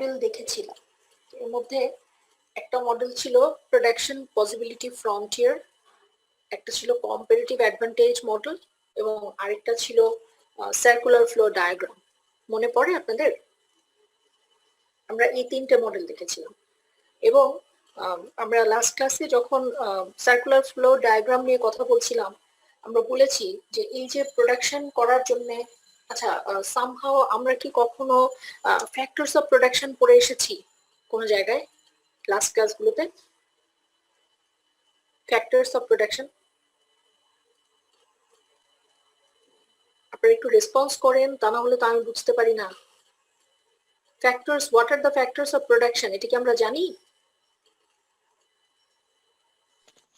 Model দেখেছিলাম। এর মধ্যে একটা মডেল ছিল প্রোডাকশন পসিবিলিটি ফ্রন্টিয়ার, একটা ছিল কম্পারেটিভ অ্যাডভান্টেজ মডেল, এবং আরেকটা ছিল সার্কুলার ফ্লো ডায়াগ্রাম। মনে পড়ে আপনাদের? আমরা এই তিনটে মডেল দেখেছিলাম এবং আমরা লাস্ট ক্লাসে যখন সার্কুলার ফ্লো ডায়াগ্রাম নিয়ে কথা বলছিলাম, আমরা বলেছি যে এই যে প্রোডাকশন করার জন্য, আচ্ছা সামহাও আমরা কি কখনো ফ্যাক্টরস অফ প্রোডাকশন পড়ে এসেছি কোনো জায়গায় লাস্ট ক্লাসগুলোতে? ফ্যাক্টরস অফ প্রোডাকশন আপনারা একটু রেসপন্স করেন, তা না হলে তো আমি বুঝতে পারি না। Factors, what are the factors of production, এটা কি আমরা জানি?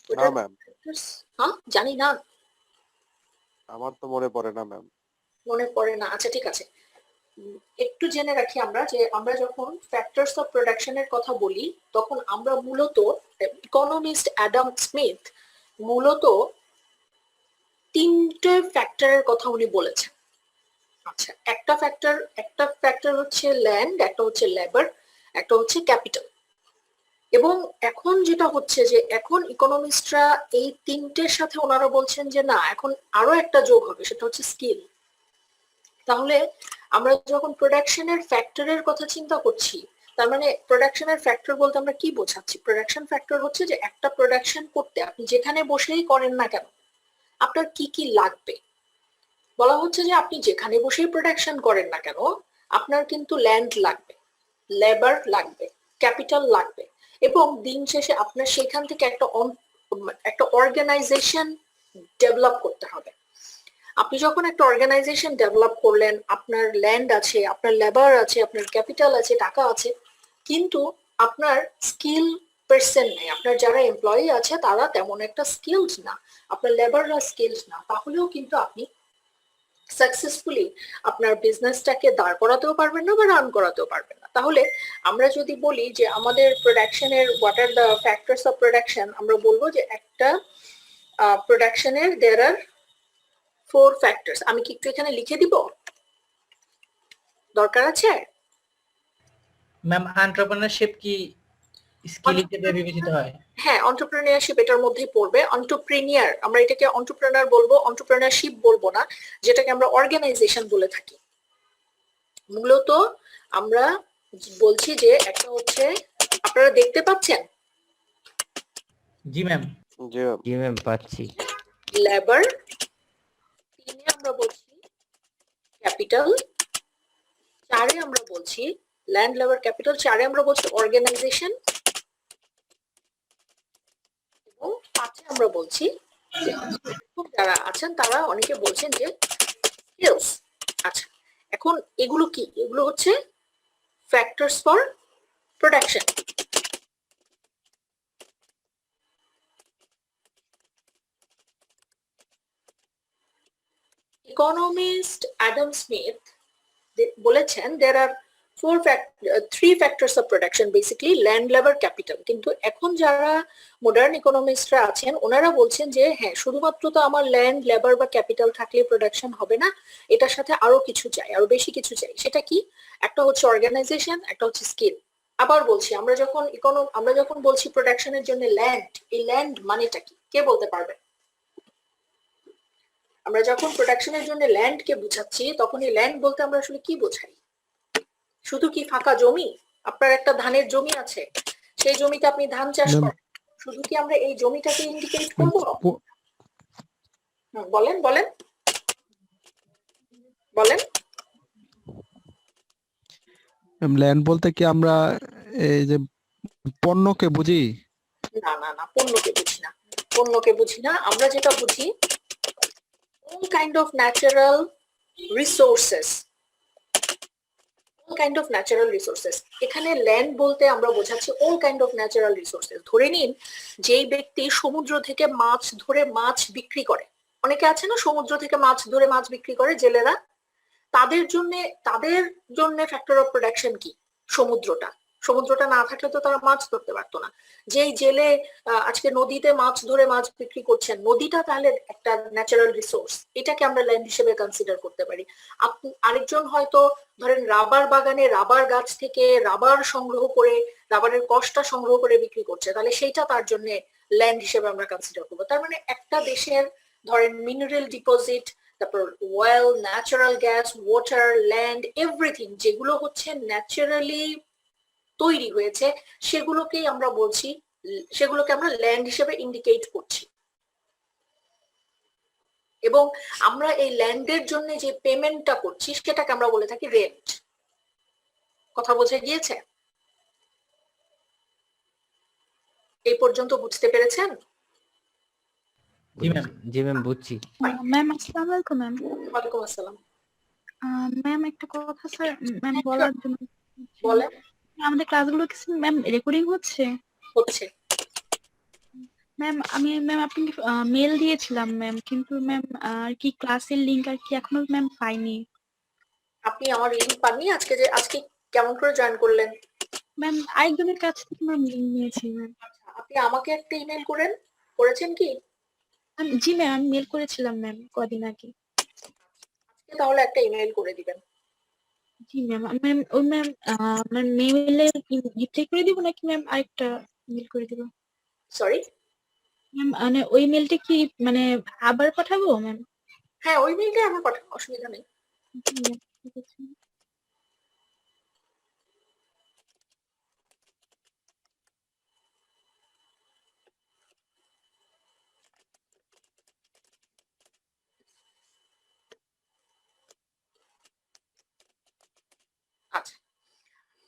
না ম্যাম, হ্যাঁ জানি না, আমার তো মনে পড়ে না ম্যাম। মনে পড়ে না? আচ্ছা ঠিক আছে, একটু জেনে রাখি আমরা যে আমরা যখন ফ্যাক্টরস অফ প্রোডাকশনের কথা বলি তখন আমরা মূলত, ইকোনমিস্ট অ্যাডাম স্মিথ মূলত তিনটে ফ্যাক্টরের কথা উনি বলেছেন। আচ্ছা, একটা ফ্যাক্টর হচ্ছে ল্যান্ড, একটা হচ্ছে লেবার, একটা হচ্ছে ক্যাপিটাল। এবং এখন যেটা হচ্ছে যে এখন ইকোনমিস্টরা এই তিনটের সাথে ওনারা বলছেন যে না, এখন আরো একটা যোগ হবে, সেটা হচ্ছে স্কিল। তাহলে আমরা যখন প্রোডাকশনের ফ্যাক্টরের কথা চিন্তা করছি, তার মানে প্রোডাকশনের ফ্যাক্টর বলতে আমরা কি বোঝাচ্ছি? প্রোডাকশন ফ্যাক্টর হচ্ছে যে একটা প্রোডাকশন করতে আপনি যেখানে বসেই করেন না কেন আপনার কি কি লাগবে। বলা হচ্ছে যে আপনি যেখানে বসেই প্রোডাকশন করেন না কেন আপনার কিন্তু ল্যান্ড লাগবে, লেবার লাগবে, ক্যাপিটাল লাগবে, এবং দিন শেষে আপনার সেখান থেকে একটা অর্গানাইজেশন ডেভেলপ করতে হবে। আপনি যখন একটা অর্গানাইজেশন ডেভেলপ করলেন, আপনার ল্যান্ড আছে, আপনার লেবার আছে, আপনার ক্যাপিটাল আছে, টাকা আছে, কিন্তু আপনার স্কিল পার্সন নেই, আপনার যারা এমপ্লয়ি আছে তারা তেমন একটা স্কিলড না, আপনার লেবাররা স্কিলড না, তাহলেও কিন্তু আপনি সাকসেসফুলি আপনার বিজনেসটাকে দাঁড় করাতেও পারবেন না বা রান করাতেও পারবেন না। তাহলে আমরা যদি বলি যে আমাদের প্রোডাকশনের what are the factors of production, আমরা বলবো যে একটা প্রোডাকশনের দেয়ার আর 4 ফ্যাক্টরস। আমি কি একটু এখানে লিখে দিব? দরকার আছে? ম্যাম, এন্টারপ্রেনারশিপ কি স্কিল হিসেবে বিবেচিত হয়? হ্যাঁ, এন্টারপ্রেনারশিপ এটার মধ্যেই পড়বে। এন্টারপ্রেনিয়ার, আমরা এটাকে এন্টারপ্রেনার বলবো, এন্টারপ্রেনারশিপ বলবো না, যেটাকে আমরা অর্গানাইজেশন বলে থাকি। মূলত আমরা বলছি যে একটা হচ্ছে, আপনারা দেখতে পাচ্ছেন? জি ম্যাম। জি ম্যাম, পাচ্ছি। লেবার, তিনে আমরা বলছি ক্যাপিটাল, চারে আমরা বলছি ল্যান্ড, লেবার, ক্যাপিটাল, চারে আমরা বলছি অর্গানাইজেশন, এবং পাঁচে আমরা বলছি যারা আছেন তারা অনেকে বলছেন যে স্কিলস। আচ্ছা, এখন এগুলো কি? এগুলো হচ্ছে factors for production. Economist Adam Smith বলেছেন there are 3 factors of production, basically land, labor, capital. কিন্তু এখন যারা মডার্ন ইকোনমিস্টরা আছেন ওনারা বলছেন যে হ্যাঁ, শুধুমাত্র তো আমার ল্যান্ড, লেবার বা ক্যাপিটাল থাকলে প্রোডাকশন হবে না, এটার সাথে আরো কিছু চাই, আরো বেশি কিছু চাই। সেটা কি? একটা হচ্ছে অর্গানাইজেশন, একটা হচ্ছে স্কিল। আবার বলছি, আমরা যখন বলছি প্রোডাকশনের জন্য ল্যান্ড, এই ল্যান্ড মানেটা কি কে বলতে পারবে? আমরা যখন প্রোডাকশনের জন্য ল্যান্ড কে বুঝাচ্ছি তখন এই ল্যান্ড বলতে আমরা আসলে কি বোঝাই? শুধু কি ফাঁকা জমি? আপনার একটা ধানের জমি আছে, সেই জমিতে আপনি ধান চাষ করেন, শুধু কি আমরা এই জমিটাকে ইন্ডিকেট করব? বলেন বলেন বলেন। ল্যান্ড বলতে কি আমরা এই যে পণ্যকে বুঝি? না না না, পণ্যকে বুঝি না, পণ্যকে বুঝি না। আমরা যেটা বুঝি all kind of natural resources, all kind of natural resources। এখানে ল্যান্ড বলতে আমরা বোঝাচ্ছি all kind of natural resources। ধরে নিন যেই ব্যক্তি সমুদ্র থেকে মাছ ধরে মাছ বিক্রি করে, অনেকে আছে না সমুদ্র থেকে মাছ ধরে মাছ বিক্রি করে, জেলেরা, তাদের জন্য ফ্যাক্টর অফ প্রোডাকশন কি? সমুদ্রটা। সমুদ্রটা না থাকলে তো তারা মাছ ধরতে পারতো না। যেই জেলে আজকে নদীতে মাছ ধরে মাছ বিক্রি করছেন, নদীটা তাহলে একটা ন্যাচারাল রিসোর্স, এটাকে আমরা ল্যান্ড হিসেবে কনসিডার করতে পারি। আপনি আরেকজন হয়তো ধরেন রাবার বাগানে রাবার গাছ থেকে রাবার সংগ্রহ করে রাবারের কষ্টা সংগ্রহ করে বিক্রি করছে, তাহলে সেইটা তার জন্য ল্যান্ড হিসেবে আমরা কনসিডার করবো। তার মানে একটা দেশের ধরেন মিনারেল ডিপোজিট, তারপর well, natural gas, water, land, everything যেগুলো হচ্ছে ন্যাচারালি তৈরি হয়েছে, সেগুলোকেই আমরা বলছি, সেগুলোকে আমরা ল্যান্ড হিসেবে ইন্ডিকেট করছি। এবং আমরা এই ল্যান্ডের জন্য যে পেমেন্টটা করছি সেটাকে আমরা বলে থাকি রেন্ট। কথা বোঝা গিয়েছে? এই পর্যন্ত বুঝতে পেরেছেন? জি ম্যাম। জি ম্যাম বুঝছি। ম্যাম আসসালামু আলাইকুম ম্যাম। ওয়ালাইকুম আসসালাম। ম্যাম একটা কথা স্যার ম্যাম বলার জন্য। বলেন। আমাদের ক্লাসগুলো কি ম্যাম রেকর্ডিং হচ্ছে? হচ্ছে। ম্যাম আমি আপনাকে মেল দিয়েছিলাম ম্যাম, কিন্তু ম্যাম আর কি ক্লাসের লিংক আর কি এখনো ম্যাম পাইনি। আপনি আমার লিংক পাননি? আজকে কেমন করে জয়েন করলেন? ম্যাম আরেকজনের কাছ থেকে ম্যাম লিংক নিয়েছি ম্যাম। আপনি আমাকে একটা ইমেল করেছেন কি? জি ম্যাম আমি মেল করেছিলাম ম্যাম কদিন আগে। আজকে তাহলে একটা ইমেল করে দিবেন। জি ম্যাম। ম্যাম ওই ম্যাম আমার মেইলে রিপ্লাই করে দিব নাকি ম্যাম আরেকটা মেল করে দিব? সরি ম্যাম মানে ওই মেলটা কি মানে আবার পাঠাবো ম্যাম? হ্যাঁ, ওই মেইলটা আমার পাঠান, অসুবিধা নেই। জি ম্যাম ঠিক আছে। আচ্ছা,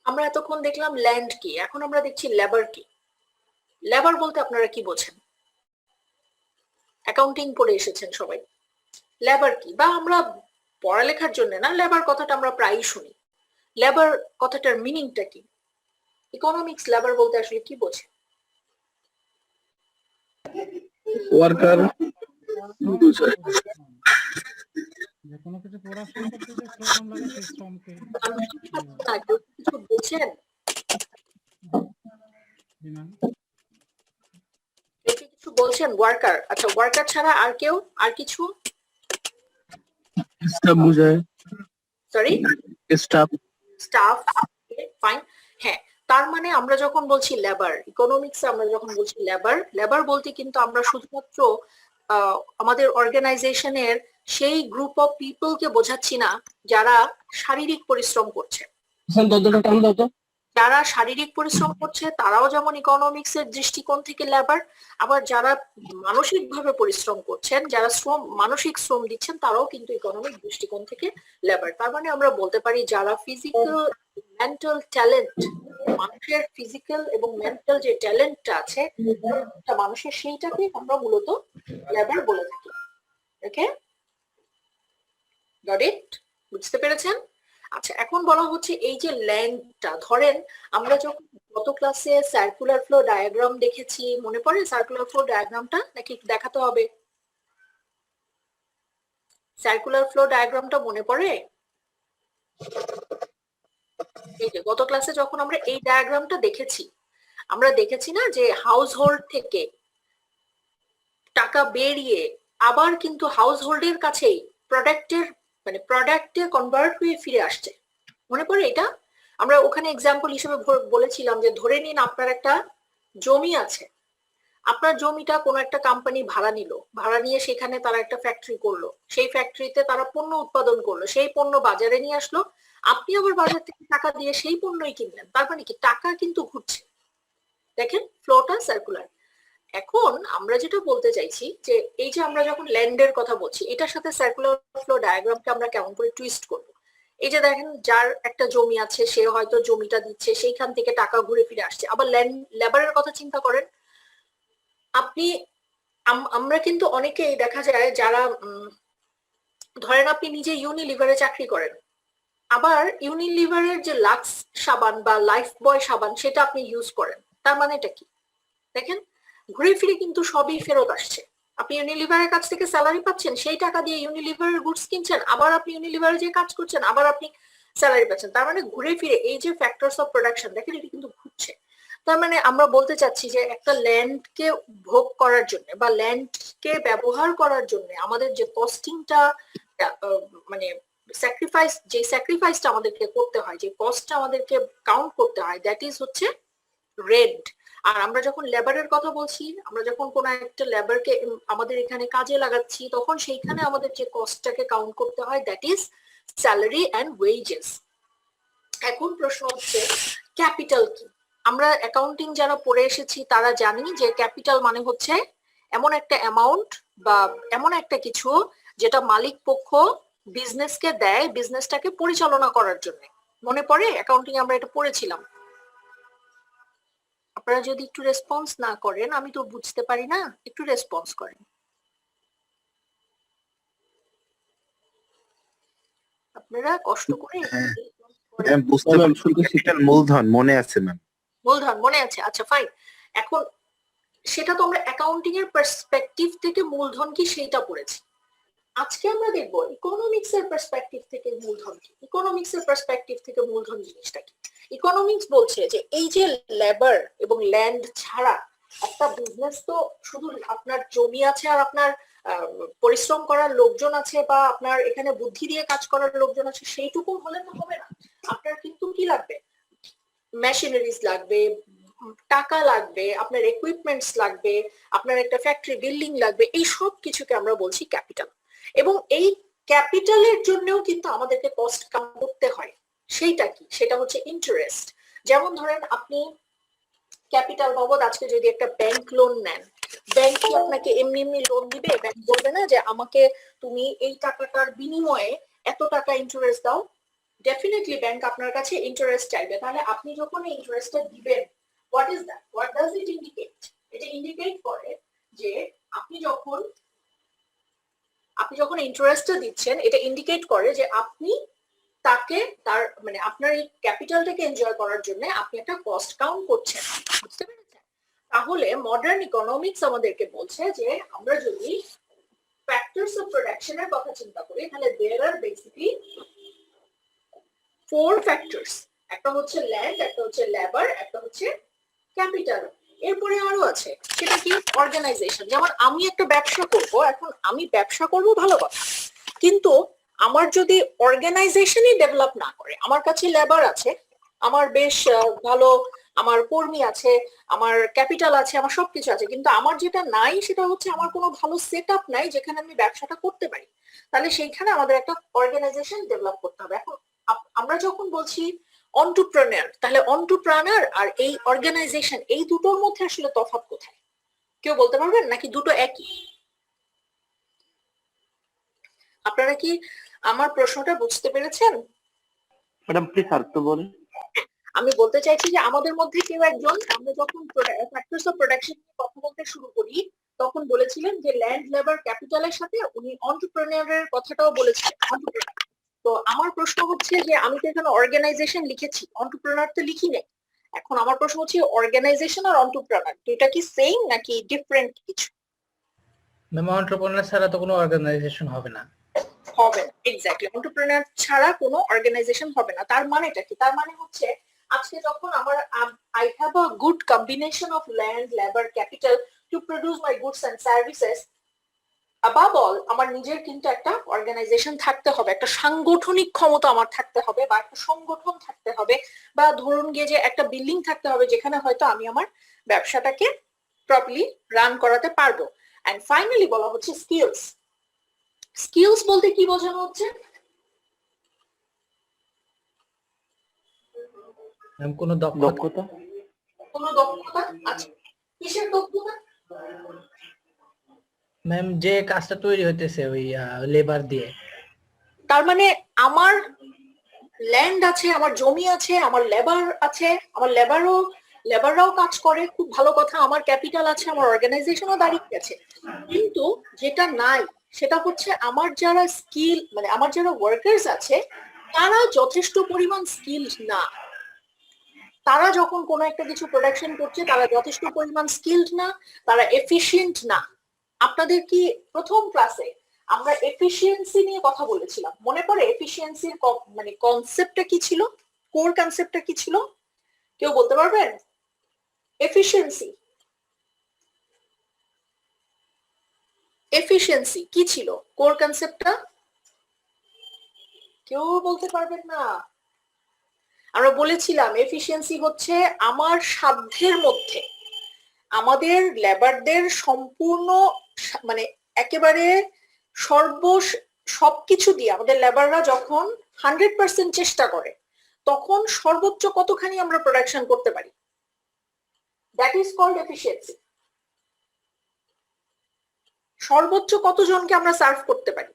আমরা এতক্ষণ দেখলাম ল্যান্ড কি, এখন আমরা দেখছি লেবার কি। লেবার বলতে আপনারা কি বোঝেন? অ্যাকাউন্টিং পড়ে এসেছেন সবাই। লেবার কি, বা আমরা পড়ালেখার জন্য না, লেবার কথাটা আমরা প্রায়ই শুনি। লেবার কথাটার মিনিংটা কি? ইকোনমিক্স লেবার বলতে আসলে কি বোঝে? ওয়ার্কার কোনো কিছু পড়াশোনা করতে যে শ্রম লাগে সেই শ্রমকে কিছু বলছেন? কিছু বলছেন? ওয়ার্কার, আচ্ছা ওয়ার্কার ছাড়া আর কেউ আর কিছু? স্টাফ বোঝায়। Sorry staff fine. হ্যাঁ, তার মানে আমরা যখন বলছি লেবার, ইকোনমিক্সে আমরা যখন বলছি লেবার বলতে কিন্তু আমরা শুধুমাত্র আমাদের অর্গানাইজেশনের সেই গ্রুপ অফ পিপলকে বোঝাচ্ছি না যারা শারীরিক পরিশ্রম করছে। যারা শারীরিক পরিশ্রম করছে তারাও যেমন ইকোনমিক্স এর দৃষ্টিকোণ থেকে লেবার, আবার যারা মানসিক ভাবে পরিশ্রম করছেন, যারা মানসিক শ্রম দিচ্ছেন, তারাও কিন্তু ইকোনমিক দৃষ্টিকোণ থেকে লেবার। তার মানে আমরা বলতে পারি যারা ফিজিক্যাল মেন্টাল ট্যালেন্ট, মানুষের ফিজিক্যাল এবং মেন্টাল যে ট্যালেন্টটা আছে মানুষের, সেইটাকে আমরা মূলত লেবার বলে থাকি। ওকে, গট ইট? বুঝতে পেরেছেন? আচ্ছা, এখন বলা হচ্ছে এই যে ল্যান্ডটা, ধরেন আমরা যখন গত ক্লাসে সার্কুলার ফ্লো ডায়াগ্রাম দেখেছি, মনে পড়ে সার্কুলার ফ্লো ডায়াগ্রামটা? নাকি দেখাতে হবে? সার্কুলার ফ্লো ডায়াগ্রামটা মনে পড়ে? এই যে গত ক্লাসে যখন আমরা এই ডায়াগ্রামটা দেখেছি, আমরা দেখেছি না যে হাউস হোল্ড থেকে টাকা বেরিয়ে আবার কিন্তু হাউস হোল্ডের কাছেই প্রোডাক্টে কনভার্ট হয়ে ফিরে আসছে। মনে পড়ে এটা? আমরা ওখানে এক্সাম্পল হিসেবে বলেছিলাম যে ধরে নিন আপনার একটা জমি আছে, আপনার জমিটা কোনো একটা কোম্পানি ভাড়া নিল, ভাড়া নিয়ে সেখানে তারা একটা ফ্যাক্টরি করলো, সেই ফ্যাক্টরিতে তারা পণ্য উৎপাদন করলো, সেই পণ্য বাজারে নিয়ে আসলো, আপনি আবার বাজার থেকে টাকা দিয়ে সেই পণ্যই কিনলেন। তার মানে কি টাকা কিন্তু ঘুরছে। দেখেন ফ্লোটা সার্কুলার। এখন আমরা যেটা বলতে চাইছি যে এই যে আমরা যখন ল্যান্ডের কথা বলছি, এটার সাথে সার্কুলার ফ্লো ডায়াগ্রামকে আমরা কেমন করে টুইস্ট করব? এই যে দেখেন যার একটা জমি আছে, সে হয়তো জমিটা দিচ্ছে, সেইখান থেকে টাকা ঘুরে ফিরে আসছে। আবার লেবারের কথা চিন্তা করেন আপনি। আমরা কিন্তু অনেকেই দেখা যায় যারা ধরেন আপনি নিজে ইউনিলিভারে চাকরি করেন, আবার ইউনিলিভারের যে লাক্স সাবান বা লাইফ বয় সাবান সেটা আপনি ইউজ করেন। তার মানে এটা কি? দেখেন ঘুরে ফিরে কিন্তু সবই ফেরত আসছে। আপনি ইউনিলিভারের কাছ থেকে স্যালারি পাচ্ছেন, সেই টাকা দিয়ে ইউনিলিভারের গুডস কিনছেন, আবার আপনি ইউনিলিভারে যে কাজ করছেন, আবার আপনি স্যালারি পাচ্ছেন। তার মানে ঘুরে ফিরে এই যে ফ্যাক্টরস অফ প্রোডাকশন দেখেন এটা কিন্তু ঘুরছে। তার মানে আমরা বলতে চাচ্ছি যে একটা ল্যান্ডকে ভোগ করার জন্য বা ল্যান্ডকে ব্যবহার করার জন্য আমাদের যে কস্টিংটা মানে স্যাক্রিফাইসটা আমাদেরকে করতে হয়, যে কস্টটা আমাদেরকে কাউন্ট করতে হয়, দ্যাট ইজ হচ্ছে রেন্ট। আর আমরা যখন লেবারের কথা বলছি, আমরা যখন কোনো একটা লেবারকে আমাদের এখানে কাজে লাগাচ্ছি তখন সেইখানে আমাদের যে কস্টটাকে কাউন্ট করতে হয় that is salary and wages. এখন প্রশ্ন হচ্ছে ক্যাপিটাল কি? আমরা অ্যাকাউন্টিং যারা পড়ে এসেছি তারা জানি যে ক্যাপিটাল মানে হচ্ছে এমন একটা অ্যামাউন্ট বা এমন একটা কিছু যেটা মালিক পক্ষ বিজনেসকে দেয় বিজনেসটাকে পরিচালনা করার জন্য। মনে পড়ে অ্যাকাউন্টিং আমরা এটা পড়েছিলাম? আপনারা যদি একটু রেসপন্স না করেন আমি তো বুঝতে পারি না, একটু রেসপন্স করেন। আপনারা কষ্ট করে ম্যাম বুঝতে পারছি, ক্যাপিটাল মূলধন মনে আছে ম্যাম। মূলধন মনে আছে, আচ্ছা ফাইন। এখন সেটা তো আমরা অ্যাকাউন্টিং এর পার্সপেক্টিভ থেকে মূলধন কি সেইটা পড়েছি। আজকে আমরা দেখবো ইকোনমিক্স এর পার্সপেক্টিভ থেকে মূলধন কি। ইকোনমিক্স এর পার্সপেক্টিভ থেকে মূলধন জিনিসটা কি? ইকোনমিক্স বলছে যে এই যে লেবার এবং ল্যান্ড ছাড়া একটা বিজনেস তো শুধু আপনার জমি আছে আর আপনার পরিশ্রম করার লোকজন আছে বা আপনার এখানে বুদ্ধি দিয়ে কাজ করার লোকজন আছে সেইটুকু হলে তো হবে না। আপনার কিন্তু কি লাগবে? মেশিনারিজ লাগবে, টাকা লাগবে, আপনার ইকুইপমেন্টস লাগবে, আপনার একটা ফ্যাক্টরি বিল্ডিং লাগবে, এই সব কিছুকে আমরা বলছি ক্যাপিটাল। এবং এই ক্যাপিটালের জন্যও কিন্তু আমাদেরকে কস্ট কাউন্ট করতে হয়। সেইটা কি? সেটা হচ্ছে ইন্টারেস্ট। যেমন ধরেন আপনি ক্যাপিটাল বাবদ আজকে যদি একটা ব্যাংক লোন নেন, ব্যাংক কি আপনাকে এমনি এমনি লোন দিবে? ব্যাংক বলবে না যে আমাকে তুমি এই টাকাটার বিনিময়ে এত টাকা ইন্টারেস্ট দাও। ডেফিনেটলি ব্যাংক আপনার কাছে ইন্টারেস্ট চাইবে। তাহলে আপনি যখন এই ইন্টারেস্টটা দিবেন, what is that? What does it indicate? এটা ইন্ডিকেট করে যে আপনি যখন ইন্টারেস্টটা দিচ্ছেন এটা ইন্ডিকেট করে যে আপনি তাকে তার মানে আপনার এই ক্যাপিটালটাকে এনজয় করার জন্য আপনি একটা কস্ট কাউন্ট করছেন। বুঝতে পেরেছেন? তাহলে মডার্ন ইকোনমিক্স আমাদেরকে বলছে যে আমরা যদি ফ্যাক্টরস অফ প্রোডাকশনের কথা চিন্তা করি তাহলে দেয়ার আর বেসিক্যালি 4 ফ্যাক্টরস। একটা হচ্ছে ল্যান্ড, একটা হচ্ছে লেবার, একটা হচ্ছে ক্যাপিটাল। এরপরে আরো আছে, সেটা কি? অর্গানাইজেশন। যেমন আমি একটা ব্যবসা করব, এখন আমি ব্যবসা করব ভালো কথা, কিন্তু আমার যদি অর্গানাইজেশনই ডেভেলপ না করে, আমার কাছে লেবার আছে, আমার বেশ ভালো আমার কর্মী আছে, আমার ক্যাপিটাল আছে, আমার সবকিছু আছে, কিন্তু আমার যেটা নাই সেটা হচ্ছে আমার কোনো ভালো সেট আপ নাই যেখানে আমি ব্যবসাটা করতে পারি, তাহলে সেইখানে আমাদের একটা অর্গানাইজেশন ডেভেলপ করতে হবে। এখন আমরা যখন বলছি এন্টারপ্রেনার, তাহলে এন্টারপ্রেনার আর এই অর্গানাইজেশন এই দুটোর মধ্যে আসলে তফাৎ কোথায়? কেউ বলতে পারবেন নাকি দুটো একই? আপনারা কি আমার প্রশ্নটা বুঝতে পেরেছেন? ম্যাডাম প্লিজ আর তো বলেন। আমি বলতে চাইছি যে আমাদের মধ্যে কেউ একজন, আমরা যখন ফ্যাক্টরস অফ প্রোডাকশন নিয়ে কথা বলতে শুরু করি তখন বলেছিলেন যে ল্যান্ড, লেবার, ক্যাপিটালের সাথে উনি এন্টারপ্রেনারের কথাটাও বলেছিলেন। তো আমার প্রশ্ন হচ্ছে যে আমি তো এখানে অর্গানাইজেশন লিখেছি, এন্টারপ্রেনার তো লিখি নাই। এখন আমার প্রশ্ন হচ্ছে অর্গানাইজেশন আর এন্টারপ্রেনার দুইটা কি সেম নাকি ডিফারেন্ট কিছু? ম্যাম এন্টারপ্রেনার ছাড়া তো কোনো অর্গানাইজেশন হবে না। হবে না, এক্স্যাক্টলি। এন্টারপ্রেনার ছাড়া কোনো অর্গানাইজেশন হবে না। তার মানেটা কি? তার মানে হচ্ছে আজকে যখন আমার I have a good combination of land, labour, capital to produce my goods and services, above all আমার নিজের কিন্তু একটা অর্গানাইজেশন থাকতে হবে, একটা সাংগঠনিক ক্ষমতা আমার থাকতে হবে বা একটা সংগঠন থাকতে হবে, বা ধরুন গিয়ে যে একটা বিল্ডিং থাকতে হবে যেখানে হয়তো আমি আমার ব্যবসাটাকে প্রপারলি রান করাতে পারবো। এন্ড ফাইনালি বলা হচ্ছে স্কিলস। স্কিলস বলতে কি বোঝানো হচ্ছে? ম্যাম কোনো দক্ষতা। কোনো দক্ষতা। আচ্ছা, কিসের দক্ষতা? ম্যাম যে কাজটা তৈরি হইতেছে ওই লেবার দিয়ে। তার মানে আমার ল্যান্ড আছে, আমার জমি আছে, আমার লেবার আছে, আমার লেবাররাও কাজ করে, খুব ভালো কথা। আমার ক্যাপিটাল আছে, আমার অর্গানাইজেশনও দাঁড়িয়ে আছে, কিন্তু যেটা নাই সেটা হচ্ছে আমার যারা স্কিল মানে আমার যারা ওয়ার্কার্স আছে তারা যথেষ্ট পরিমাণ স্কিলড না। তারা যখন কোনো একটা কিছু প্রোডাকশন করছে তারা যথেষ্ট পরিমাণ স্কিলড না, তারা এফিশিয়েন্ট না। আপনাদের কি প্রথম ক্লাসে আমরা এফিসিয়েন্সি নিয়ে কথা বলেছিলাম, মনে পড়ে? এফিসিয়েন্সির মানে কনসেপ্টটা কি ছিল, কোর কনসেপ্টটা কি ছিল, কেউ বলতে পারবেন? এফিসিয়েন্সি এফিসিয়েন্সি কি ছিল, কোর কনসেপ্টটা কেউ বলতে পারবেন না? আমরা বলেছিলাম এফিসিয়েন্সি হচ্ছে আমার সাধ্যের মধ্যে আমাদের লেবারদের সম্পূর্ণ মানে একেবারে সবকিছু দিয়ে আমাদের লেবাররা যখন 100% চেষ্টা করে তখন সর্বোচ্চ কতখানি আমরা প্রোডাকশন করতে পারি, দ্যাট ইজ কল্ড এফিসিয়েন্সি। সর্বোচ্চ কতজনকে আমরা সার্ভ করতে পারি,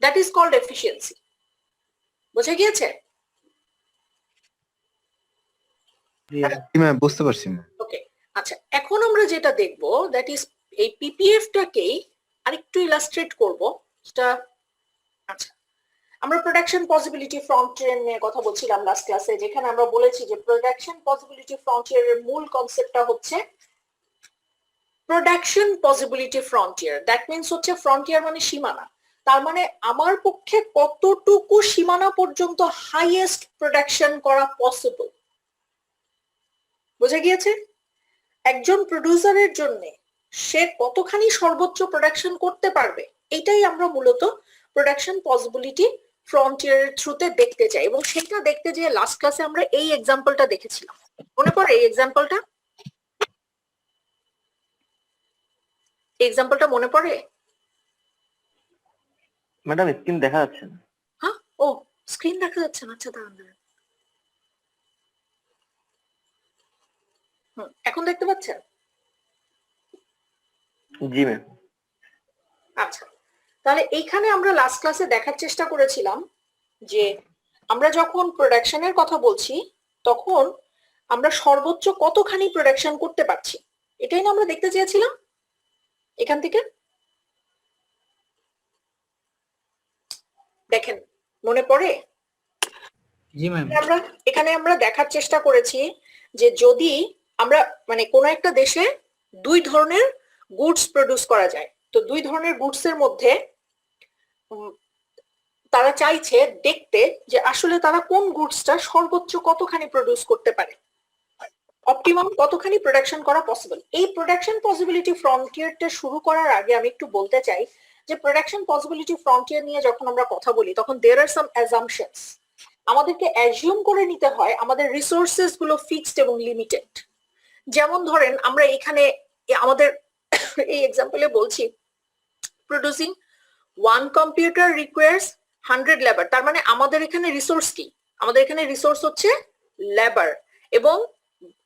দ্যাট ইজ কল্ড এফিসিয়েন্সি। বুঝে গিয়েছে? ম্যাম বুঝতে পারছি ম্যাম। ওকে, আচ্ছা, এখন আমরা যেটা দেখবো দ্যাট ইজ এই পিপিএফটাকেই আরেকটু ইলাস্ট্রেট করব সেটা। আচ্ছা, আমরা প্রোডাকশন পসিবিলিটি ফ্রন্টিয়ার নিয়ে কথা বলছিলাম লাস্ট ক্লাসে, যেখানে আমরা বলেছি যে প্রোডাকশন পসিবিলিটি ফ্রন্টিয়ারের মূল কনসেপ্টটা হচ্ছে production possibility frontier. That means হচ্ছে ফ্রন্টিয়ার মানে সীমানা, তার মানে আমার পক্ষে কতটুকু সীমানা পর্যন্ত হাইয়েস্ট প্রোডাকশন করা পসিবল। বুঝে গিয়েছে? একজন প্রডিউসারের জন্য সে কতখানি সর্বোচ্চ প্রোডাকশন করতে পারবে, এটাই আমরা মূলত প্রোডাকশন পসিবিলিটি ফ্রন্টিয়ারের থ্রুতে দেখতে চাই। এবং সেটা দেখতে যে লাস্ট ক্লাসে আমরা এই এক্সাম্পলটা দেখেছিলাম, মনে পড়ে? এই এক্সাম্পলটা মনে পড়ে? ম্যাডাম স্ক্রিন দেখা যাচ্ছে না। হ্যাঁ, ও স্ক্রিন দেখা যাচ্ছে না, আচ্ছা দাঁড়ান দাঁড়ান। এখন দেখতে পাচ্ছেন? জি ম্যাম। আচ্ছা, তাহলে এইখানে আমরা লাস্ট ক্লাসে দেখার চেষ্টা করেছিলাম যে আমরা যখন প্রোডাকশনের কথা বলছি তখন আমরা সর্বোচ্চ কতখানি প্রোডাকশন করতে পারছি, এটাই না আমরা দেখতে চেয়েছিলাম এখান থেকে। দেখেন, মনে পড়ে? জি ম্যাম। এখানে আমরা দেখার চেষ্টা করেছি যে যদি আমরা মানে কোনো একটা দেশে দুই ধরনের গুডস প্রডিউস করা যায়, তো দুই ধরনের গুডস এর মধ্যে তারা চাইছে দেখতে যে আসলে তারা কোন গুডসটা সর্বোচ্চ কতখানি প্রডিউস করতে পারে, অপটিমাম কতখানি প্রোডাকশন করা পসিবল। এই প্রোডাকশন পসিবিলিটি ফ্রন্টিয়ারটা শুরু করার আগে আমি একটু বলতে চাই যে প্রোডাকশন পসিবিলিটি ফ্রন্টিয়ার নিয়ে যখন আমরা কথা বলি তখন দেয়ার আর সাম অ্যাজাম্পশনস। আমাদেরকে অ্যাজিউম করে নিতে হয় আমাদের রিসোর্সেস গুলো ফিক্সড এবং লিমিটেড। যেমন ধরেন আমরা এখানে আমাদের এই এক্সাম্পলে বলছি প্রোডিউসিং 1 কম্পিউটার রিকোয়ার্স 100 লেবার, তার মানে আমাদের এখানে রিসোর্স কি, আমাদের এখানে রিসোর্স হচ্ছে লেবার। এবং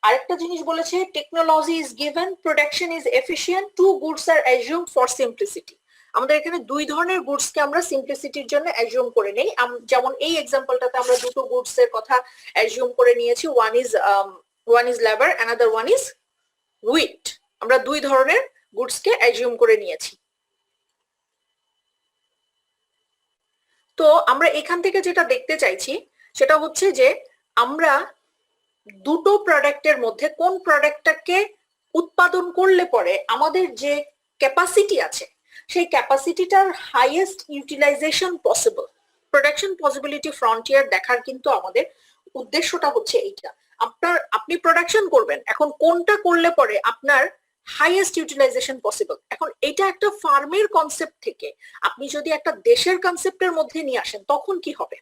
আরেকটা জিনিস বলেছে technology is given, production is efficient, 2 goods are assumed for simplicity. আমাদের এখানে দুই ধরনের গুডস কে আমরা সিম্পলিসিটির জন্য অ্যাজিউম করে নেই। যেমন এই এক্সাম্পলটাতে আমরা দুটো গুডস এর কথা অ্যাজিউম করে নিয়েছি, one is labour, another one is wheat. আমরা দুই ধরনের গুডস কে অ্যাজিউম করে নিয়েছি। তো আমরা এখান থেকে যেটা দেখতে চাইছি সেটা হচ্ছে যে আমরা দুটো প্রোডাক্টের মধ্যে কোন প্রোডাক্টটাকে উৎপাদন করলে পরে আমাদের যে ক্যাপাসিটি আছে সেই ক্যাপাসিটিটার highest utilisation possible. Production possibility frontier দেখার কিন্তু আমাদের উদ্দেশ্যটা হচ্ছে এইটা। আপনি প্রোডাকশন করবেন, এখন কোনটা করলে পরে আপনার হাইয়েস্ট ইউটিলাইজেশন পসিবল। এখন এটা একটা ফার্মের কনসেপ্ট থেকে আপনি যদি একটা দেশের কনসেপ্টের মধ্যে নিয়ে আসেন তখন কি হবে?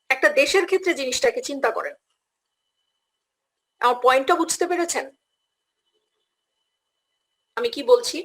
একটা দেশের ক্ষেত্রে জিনিসটাকে চিন্তা করেন। আমার পয়েন্টটা বুঝতে পেরেছেন আমি কি বলছি?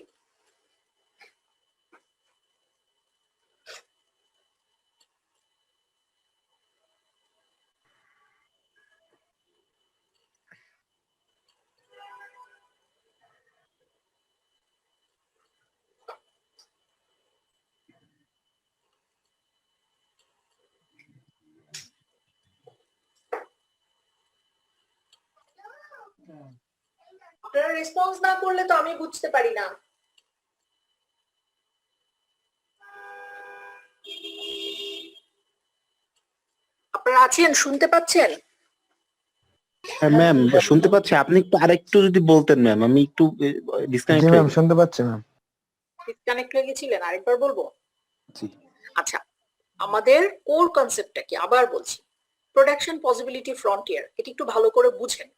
আপনারা রেসপন্স না করলে তো আমি বুঝতে পারি না। আপনারা আছেন, শুনতে পাচ্ছেন? হ্যাঁ ম্যাম শুনতে পাচ্ছি, আপনি একটু আরেকটু যদি বলতেন ম্যাম, আমি একটু ডিসকানেক্ট জি ম্যাম শুনতে পাচ্ছি ম্যাম। ডিসকানেক্ট হয়ে গেছিলেন, আরেকবার বলবো? জি আচ্ছা, আমাদের কোর কনসেপ্টটা কি আবার বলছি, প্রোডাকশন পসিবিলিটি ফ্রন্টিয়ার। এটি একটু ভালো করে বুঝেন।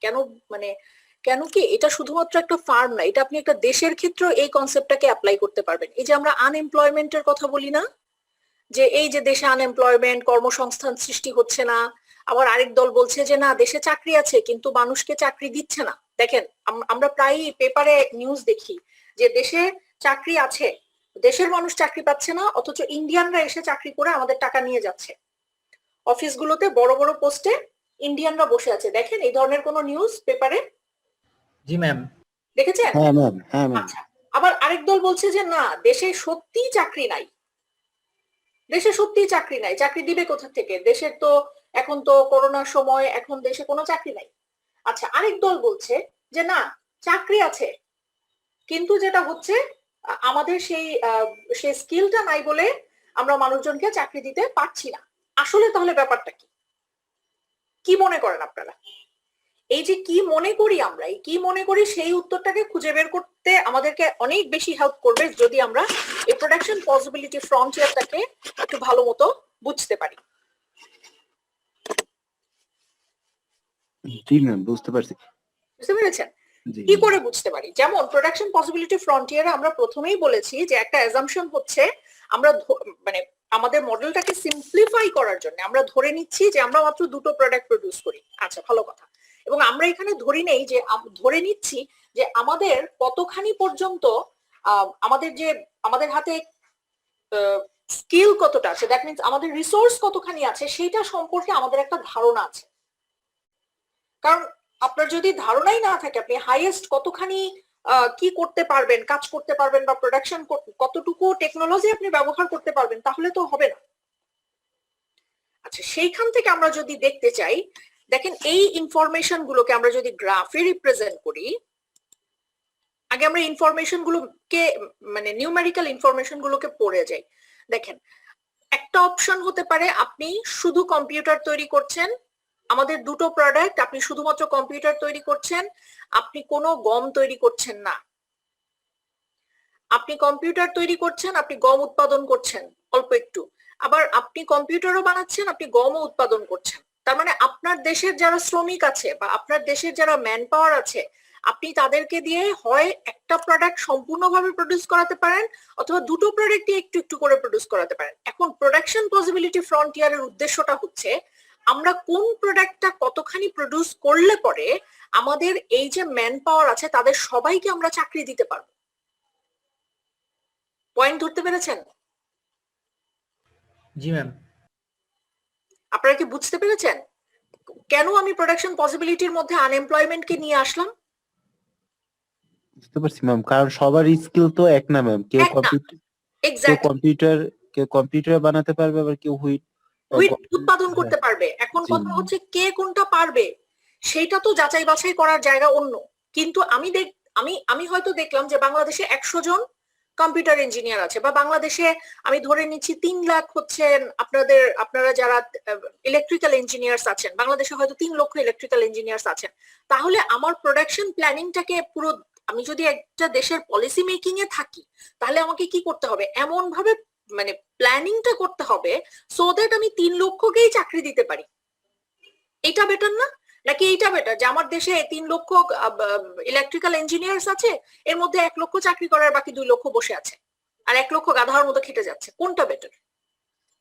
কেন কি এটা শুধুমাত্র একটা ফার্ম না, এটা আপনি একটা দেশের ক্ষেত্রে এই কনসেপ্টটাকে অ্যাপ্লাই করতে পারবেন। এই যে আমরা আনএমপ্লয়মেন্টের কথা বলি না, যে এই যে দেশে আনএমপ্লয়মেন্ট, কর্মসংস্থান সৃষ্টি হচ্ছে না, আবার আরেক দল বলছে যে না দেশে চাকরি আছে কিন্তু মানুষকে চাকরি দিচ্ছে না। দেখেন আমরা প্রায়ই পেপারে নিউজ দেখি যে দেশে চাকরি আছে, দেশের মানুষ চাকরি পাচ্ছে না, অথচ ইন্ডিয়ানরা এসে চাকরি করে আমাদের টাকা নিয়ে যাচ্ছে। অফিসগুলোতে বড় বড় পোস্টে ইন্ডিয়ানরা বসে আছে। দেখেন এই ধরনের কোনো নিউজ পেপারে জি ম্যাম। দেখেছেন? হ্যাঁ ম্যাম, হ্যাঁ ম্যাম। আচ্ছা, আবার আরেক দল বলছে যে না দেশে সত্যিই চাকরি নাই, দেশে সত্যিই চাকরি নাই, চাকরি দিবে কোথা থেকে, দেশের তো এখন তো করোনার সময়, এখন দেশে কোনো চাকরি নাই। আচ্ছা, আরেক দল বলছে যে না চাকরি আছে, কিন্তু যেটা হচ্ছে আমাদের সেই স্কিলটা নাই বলে আমরা মানুষজনকে চাকরি দিতে পারছি না। আসলে তাহলে ব্যাপারটা কি মনে করেন আপনারা? এই যে কি মনে করি আমরা, এই কি মনে করি সেই উত্তরটাকে খুঁজে বের করতে আমাদেরকে অনেক বেশি হেল্প করবে যদি আমরা এই প্রোডাকশন পসিবিলিটি ফ্রন্টিয়ারটাকে একটু ভালো মতো বুঝতে পারি। জি ম্যাম, বুঝতে পারছি। বুঝতে পেরেছেন? জি কি করে বুঝতে পারি? যেমন প্রোডাকশন পসিবিলিটি ফ্রন্টিয়ারে আমরা প্রথমেই বলেছি যে একটা অ্যাজাম্পশন হচ্ছে আমরা মানে আমাদের মডেলটাকে সিম্পলিফাই করার জন্য আমরা ধরে নিচ্ছি যে আমরা মাত্র দুটো প্রোডাক্ট প্রডিউস করি। আচ্ছা, ভালো কথা। এবং আমরা এখানে ধরি নেই যে ধরে নিচ্ছি যে আমাদের কতখানি পর্যন্ত আমাদের হাতে স্কিল কতটা আছে, দ্যাট মিনস আমাদের রিসোর্স কতখানি আছে সেইটা সম্পর্কে আমাদের একটা ধারণা আছে। কারণ আপনার যদি ধারণাই না থাকে আপনি হাইয়েস্ট কতখানি কি করতে পারবেন, কাজ করতে পারবেন, বা প্রোডাকশন কতটুকু টেকনোলজি আপনি ব্যবহার করতে পারবেন, তাহলে তো হবে না। আচ্ছা, সেইখান থেকে আমরা যদি দেখতে চাই, দেখেন এই ইনফরমেশন গুলোকে আমরা যদি গ্রাফে রিপ্রেজেন্ট করি, আগে আমরা ইনফরমেশন গুলোকে মানে নিউমেরিক্যাল ইনফরমেশন গুলোকে পড়ে যাই। দেখেন, একটা অপশন হতে পারে আপনি শুধু কম্পিউটার তৈরি করছেন, আমাদের দুটো প্রোডাক্ট, আপনি শুধুমাত্র কম্পিউটার তৈরি করছেন, আপনি কোনো গম তৈরি করছেন না। আপনি কম্পিউটার তৈরি করছেন, আপনি গম উৎপাদন করছেন অল্প একটু, আবার আপনি কম্পিউটারও বানাচ্ছেন, আপনি গমও উৎপাদন করছেন। তার মানে আপনার দেশের যারা শ্রমিক আছে বা আপনার দেশের যারা ম্যান পাওয়ার আছে, আপনি তাদেরকে দিয়ে হয় একটা প্রোডাক্ট সম্পূর্ণভাবে প্রডিউস করাতে পারেন অথবা দুটো প্রোডাক্টই একটু একটু করে প্রডিউস করাতে পারেন। এখন প্রোডাকশন পসিবিলিটি ফ্রন্টিয়ারের উদ্দেশ্যটা হচ্ছে আমরা কোন প্রোডাক্টটা কতখানি প্রডিউস করলে পরে আমাদের এই যে ম্যান পাওয়ার আছে তাদের সবাইকে আমরা চাকরি দিতে পারবো। পয়েন্ট ধরতে পেরেছেন? জি ম্যাম। আপনারা কি বুঝতে পেরেছেন কেন আমি প্রোডাকশন পসিবিলিটির মধ্যে আনএমপ্লয়মেন্টকে নিয়ে আসলাম? বুঝতে পারছি ম্যাম, কারণ সবার স্কিল তো এক না ম্যাম। কেউ এক না, কম্পিউটার বানাতে পারবে, আবার কেউ হুইট উৎপাদন করতে পারবে। এখন কথা হচ্ছে কে কোনটা পারবে সেটা তো যাচাই বাছাই করার জায়গা অন্য। কিন্তু আমি হয়তো দেখলাম যে বাংলাদেশে 100 জন কম্পিউটার ইঞ্জিনিয়ার আছে, বা বাংলাদেশে আমি ধরে নিচ্ছি 3 লাখ হচ্ছেন আপনারা যারা ইলেকট্রিক্যাল ইঞ্জিনিয়ার্স আছেন, বাংলাদেশে হয়তো 3 লক্ষ ইলেকট্রিক্যাল ইঞ্জিনিয়ার্স আছেন। তাহলে আমার প্রোডাকশন প্ল্যানিংটাকে পুরো, আমি যদি একটা দেশের পলিসি মেকিং এ থাকি, তাহলে আমাকে কি করতে হবে, এমন ভাবে মানে প্ল্যানিংটা করতে হবে সো দ্যাট আমি 3 লক্ষকেই চাকরি দিতে পারি। এটা বেটার না? নাকি এইটা বেটার যে আমার দেশে 3 লক্ষ ইলেকট্রিক্যাল ইঞ্জিনিয়ার্স আছে, এর মধ্যে 1 লক্ষ চাকরি করার, বাকি 2 লক্ষ বসে আছে, আর 1 লক্ষ গাধার মতো খেটে যাচ্ছে? কোনটা বেটার?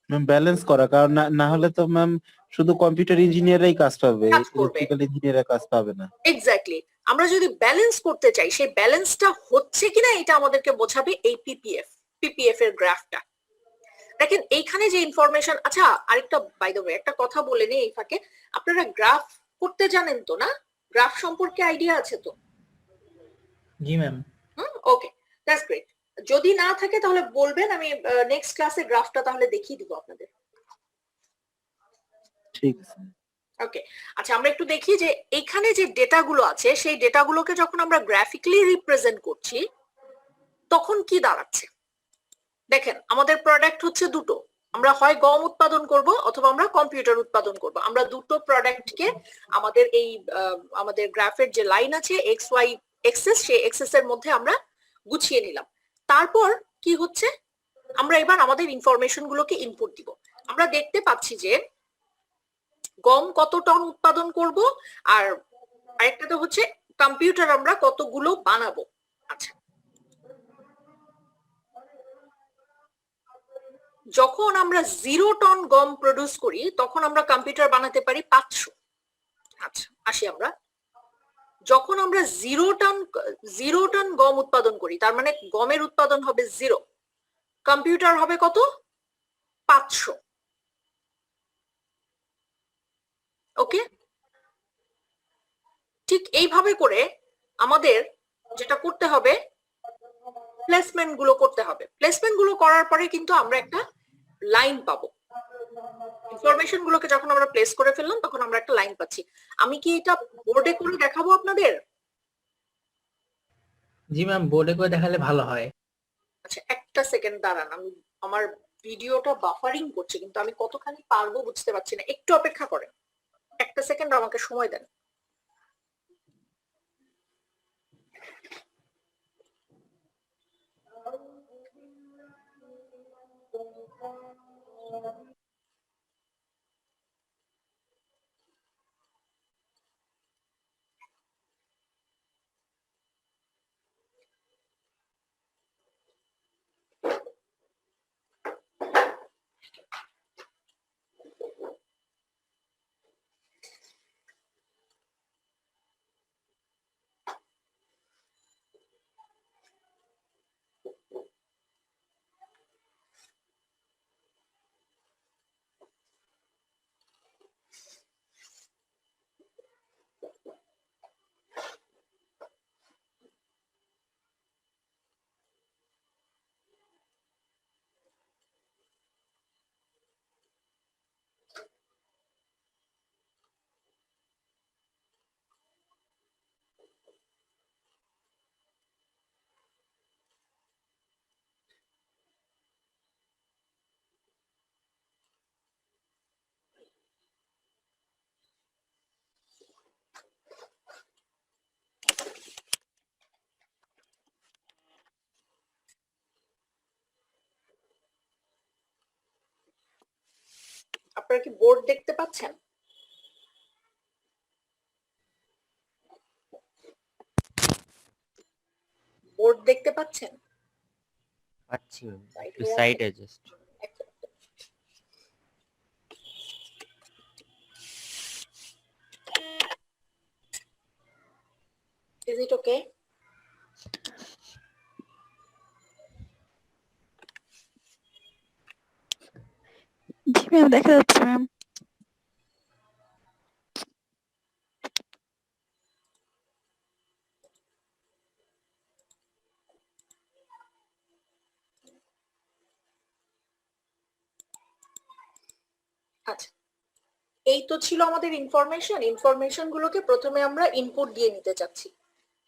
ম্যাম ব্যালেন্স করা, কারণ না হলে তো ম্যাম শুধু কম্পিউটার ইঞ্জিনিয়াররাই কাজ পাবে, কাজ করবে। ইলেকট্রিক্যাল ইঞ্জিনিয়াররা কাজ পাবে না। এক্স্যাক্টলি। আমরা যদি ব্যালেন্স করতে চাই, সেই ব্যালেন্সটা হচ্ছে কিনা এটা আমাদেরকে বোঝাবে এই পিপিএফ এর গ্রাফটা। দেখেন এইখানে যে ইনফরমেশন, আচ্ছা আরেকটা বাই দ্য ওয়ে একটা কথা বলে নেই এই ফাঁকে, আপনারা গ্রাফ করতে জানেন তো না? গ্রাফ সম্পর্কে আইডিয়া আছে তো? জি ম্যাম। Okay, that's great. যদি না থাকে তাহলে বলবেন, আমি নেক্সট ক্লাসে গ্রাফটা তাহলে দেখিয়ে দিব আপনাদের। ঠিক আছে। ওকে, আচ্ছা আমরা একটু দেখি যে এখানে যে ডেটাগুলো আছে সেই ডেটাগুলোকে যখন আমরা গ্রাফিক্যালি রিপ্রেজেন্ট করছি তখন কি দাঁড়াচ্ছে। দেখেন আমাদের প্রোডাক্ট হচ্ছে দুটো, আমরা হয় গম উৎপাদন করব অথবা আমরা কম্পিউটার উৎপাদন করব। আমরা দুটো প্রোডাক্টকে আমাদের গ্রাফের যে লাইন আছে এক্স ওয়াই এক্সেস, সেই এক্সেস এর মধ্যে আমরা গুছিয়ে নিলাম। তারপর কি হচ্ছে, আমরা এবার আমাদের ইনফরমেশন গুলোকে ইনপুট দিব। আমরা দেখতে পাচ্ছি যে গম কত টন উৎপাদন করব, আর আরেকটাতে হচ্ছে কম্পিউটার আমরা কতগুলো বানাবো। আচ্ছা, যখন আমরা 0 টন গম প্রডিউস করি তখন আমরা কম্পিউটার বানাতে পারি 500। আচ্ছা, আসি আমরা যখন আমরা 0 টন গম উৎপাদন করি, তার মানে গমের উৎপাদন হবে 0, কম্পিউটার হবে কত? 500। ওকে, ঠিক এইভাবে করে আমাদের যেটা করতে হবে, প্লেসমেন্ট গুলো করতে হবে। প্লেসমেন্ট গুলো করার পরে কিন্তু আমরা একটা লাইন পাবো। ইনফরমেশন গুলোকে যখন আমরা প্লেস করে ফেললাম তখন আমরা একটা লাইন পাচ্ছি। আমি কি এটা বোর্ডে করে দেখাবো আপনাদের? জি ম্যাম, বোর্ডে করে দেখালে ভালো হয়। আচ্ছা, একটা সেকেন্ড দাঁড়ান, আমি আমার ভিডিওটা বাফারিং করছে কিন্তু আমি কতখানি পারবো বুঝতে পারছি না, একটু অপেক্ষা করেন, একটা সেকেন্ড আমাকে সময় দেন। আপনারা কি বোর্ড দেখতে পাচ্ছেন? বোর্ড দেখতে পাচ্ছেন? পাচ্ছি, একটু সাইডে just. Is it okay? G ma'am, দেখা যাচ্ছে ম্যাম। আচ্ছা, এই তো ছিল আমাদের ইনফরমেশন। ইনফরমেশন গুলোকে প্রথমে আমরা ইনপুট দিয়ে নিতে চাচ্ছি।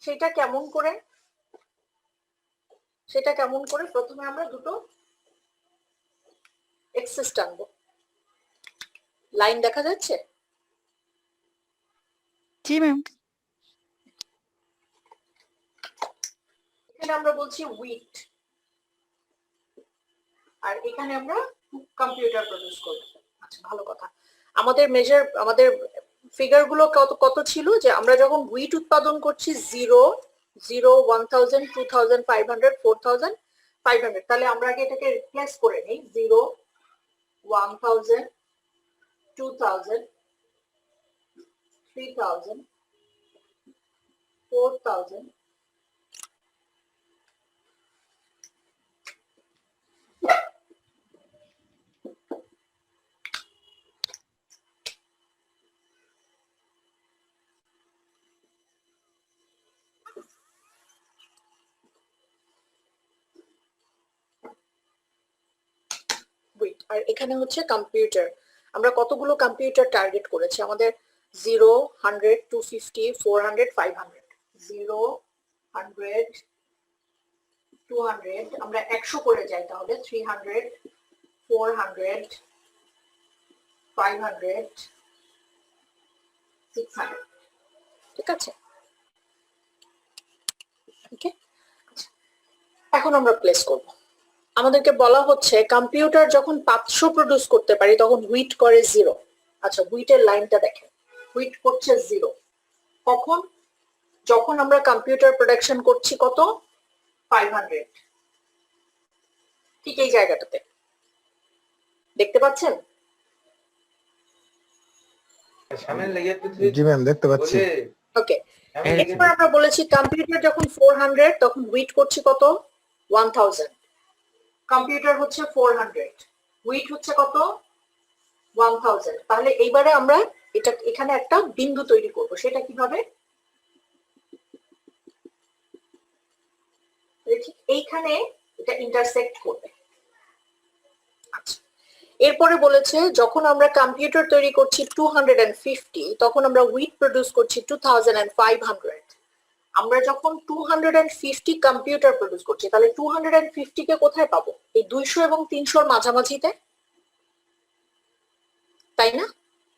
সেটা কেমন করে? প্রথমে আমরা দুটো এক্সেস টানবো। লাইন দেখা যাচ্ছে? জি ম্যাম। এখানে আমরা বলছি উইট, আর এখানে আমরা কম্পিউটার প্রডিউস করব। আচ্ছা, ভালো কথা। আমাদের ফিগার গুলো কত ছিল যে আমরা যখন উইট উৎপাদন করছি 0, 0, 1000, 2000, 500, 4000, 500, তাহলে আমরা আগে এটাকে রিপ্লেস করে নেই। 0, 1000, 2000, 3000, 4000, আর এখানে হচ্ছে কম্পিউটার। আমরা কতগুলো কম্পিউটার টার্গেট করেছি? আমাদের 0, 100, 250, 400, 500। 0, 100, 200, আমরা 100 করে যাই তাহলে 300, 400, 500, 600। ঠিক আছে? ওকে, এখন আমরা প্লেস করব। আমাদেরকে বলা হচ্ছে কম্পিউটার যখন 500 প্রডিউস করতে পারি তখন হুইট করে 0। আচ্ছা, হুইটের লাইনটা দেখেন, হুইট করছে 0 কখন? যখন আমরা কম্পিউটার প্রোডাকশন করছি কত? 500। ঠিক এই জায়গাটাতে দেখতে পাচ্ছেন? জি ম্যাম, দেখতে পাচ্ছি। ওকে, এরপর আমরা বলেছি কম্পিউটার যখন 400 তখন হুইট করছে কত? 1000। কম্পিউটার হচ্ছে 400, হুইট হচ্ছে কত? 1000। তাহলে এইবারে আমরা এটা এখানে একটা বিন্দু তৈরি করব, সেটা কিভাবে? ঠিক এইখানে এটা ইন্টারসেক্ট করবে। আচ্ছা, এরপরে বলেছে যখন আমরা কম্পিউটার তৈরি করছি 250 তখন আমরা হুইট প্রডিউস করছি 2500। আমরা যখন 250 কম্পিউটার প্রডিউস করছি তাহলে 250 কে কোথায় পাবো? এই 200 এবং 300 মাঝামাঝিতে, তাই না?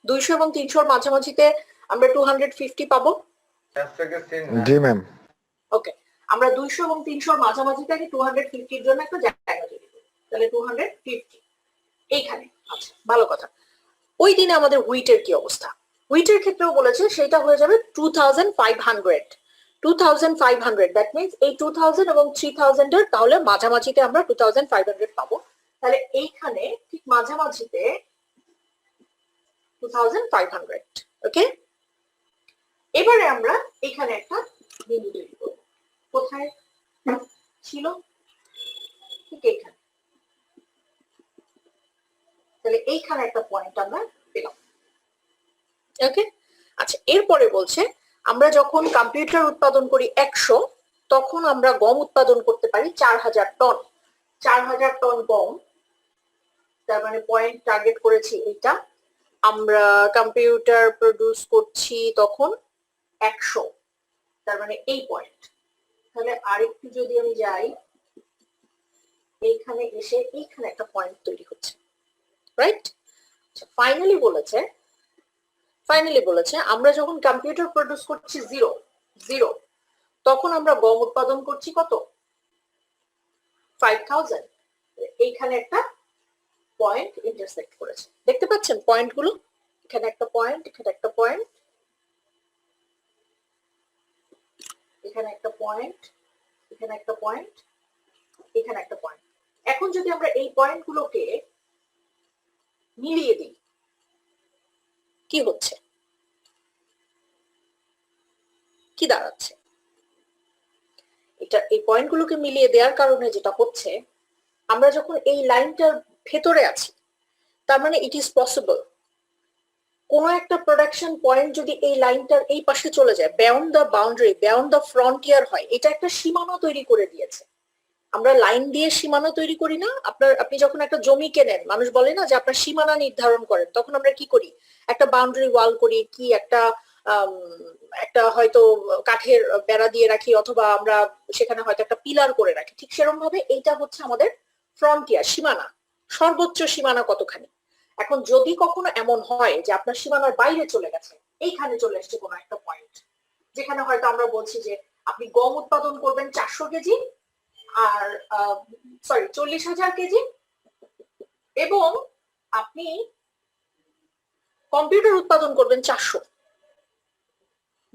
200 এবং 300 মাঝামাঝিতে আমরা 250 পাবো। জি ম্যাম। ওকে, আমরা 200 এবং 300 মাঝামাঝি থেকে 250 এর জন্য একটা জায়গা তৈরি করি, তাহলে 250 এইখানে। আচ্ছা, ভালো কথা। ওই দিনে আমাদের হুইটের কি অবস্থা? হুইটের ক্ষেত্রেও বলেছে সেটা হয়ে যাবে 2500। 2500 দ্যাট মিন্স এই 2000 এবং 3000 এর তাহলে মাঝামাঝিতে আমরা 2500 পাবো। তাহলে এইখানে ঠিক মাঝামাঝিতে 2500। ওকে, এবারে আমরা এখানে একটা বিন্দু তৈরি করব। কোথায় ছিল? ঠিক এইখানে। তাহলে এইখানে একটা পয়েন্ট আমরা পেলাম। ওকে, আচ্ছা, এরপরে বলছে আমরা যখন কম্পিউটার উৎপাদন করি 100 তখন আমরা গম উৎপাদন করতে পারি 4000 টন। 4000 টন গম, তার মানে পয়েন্ট টার্গেট করেছি এইটা। আমরা কম্পিউটার প্রডিউস করছি তখন 100, তার মানে এই পয়েন্ট। তাহলে আরেকটু যদি আমি যাই, এইখানে এসে এইখানে একটা পয়েন্ট তৈরি হচ্ছে, রাইট? ফাইনালি বলেছে আমরা যখন কম্পিউটার প্রডিউস করছি 0 তখন আমরা গম উৎপাদন করছি কত? 5000। এইখানে একটা পয়েন্ট ইন্টারসেক্ট করেছে, দেখতে পাচ্ছেন পয়েন্টগুলো? এখানে একটা পয়েন্ট, এখানে একটা পয়েন্ট, এখানে একটা পয়েন্ট, এখানে একটা পয়েন্ট, এখানে একটা পয়েন্ট। এখন যদি আমরা এই পয়েন্টগুলোকে মিলিয়ে দিই কি হচ্ছে? কি দাঁড়াচ্ছে? এটা এই পয়েন্টগুলোকে মিলিয়ে দেওয়ার কারণে যেটা হচ্ছে, আমরা যখন এই লাইনটার ভেতরে আছি তার মানে ইট ইজ পসিবল কোনো একটা প্রোডাকশন পয়েন্ট যদি এই লাইনটার এই পাশে চলে যায়, beyond the boundary, beyond the frontier হয়, এটা একটা সীমানা তৈরি করে দিয়েছে। আমরা লাইন দিয়ে সীমানা তৈরি করি না? আপনি যখন একটা জমি কেনেন, মানুষ বলে না যে আপনার সীমানা নির্ধারণ করেন, তখন আমরা কি করি? একটা বাউন্ডারি ওয়াল করি, কি একটা হয়তো কাঠের বেড়া দিয়ে রাখি, অথবা আমরা সেখানে হয়তো একটা পিলার করে রাখি। ঠিক সেরকম ভাবে এইটা হচ্ছে আমাদের ফ্রন্টিয়ার, সীমানা, সর্বোচ্চ সীমানা কতখানি। এখন যদি কখনো এমন হয় যে আপনার সীমানার বাইরে চলে গেছে, এইখানে চলে এসছে কোনো একটা পয়েন্ট, যেখানে হয়তো আমরা বলছি যে আপনি গম উৎপাদন করবেন 400 কেজি, আর 40,000 কেজি, এবং আপনি কম্পিউটার উৎপাদন করবেন 400।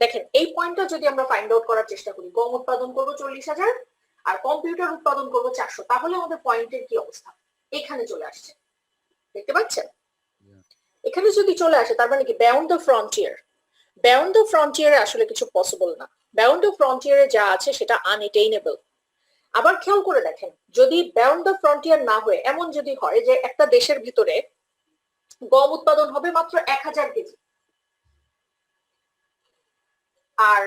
দেখেন এই পয়েন্টটা যদি আমরা ফাইন্ড আউট করার চেষ্টা করি, গম উৎপাদন করবো 40,000 আর কম্পিউটার উৎপাদন করবো 400, তাহলে আমাদের পয়েন্টের কি অবস্থা? এখানে চলে আসছে, দেখতে পাচ্ছেন? এখানে যদি চলে আসে তার মানে কি beyond the frontier. Beyond the ফ্রন্টিয়ারে আসলে কিছু পসিবল না। বিয়ন্ড দ্য ফ্রন্টিয়ারে যা আছে সেটা আনএটেইনেবল। আবার খেয়াল করে দেখেন, যদি বিয়ন্ড দ্য ফ্রন্টিয়ার না হয়ে এমন যদি হয় যে একটা দেশের ভিতরে গম উৎপাদন হবে মাত্র 1000 কেজি, আর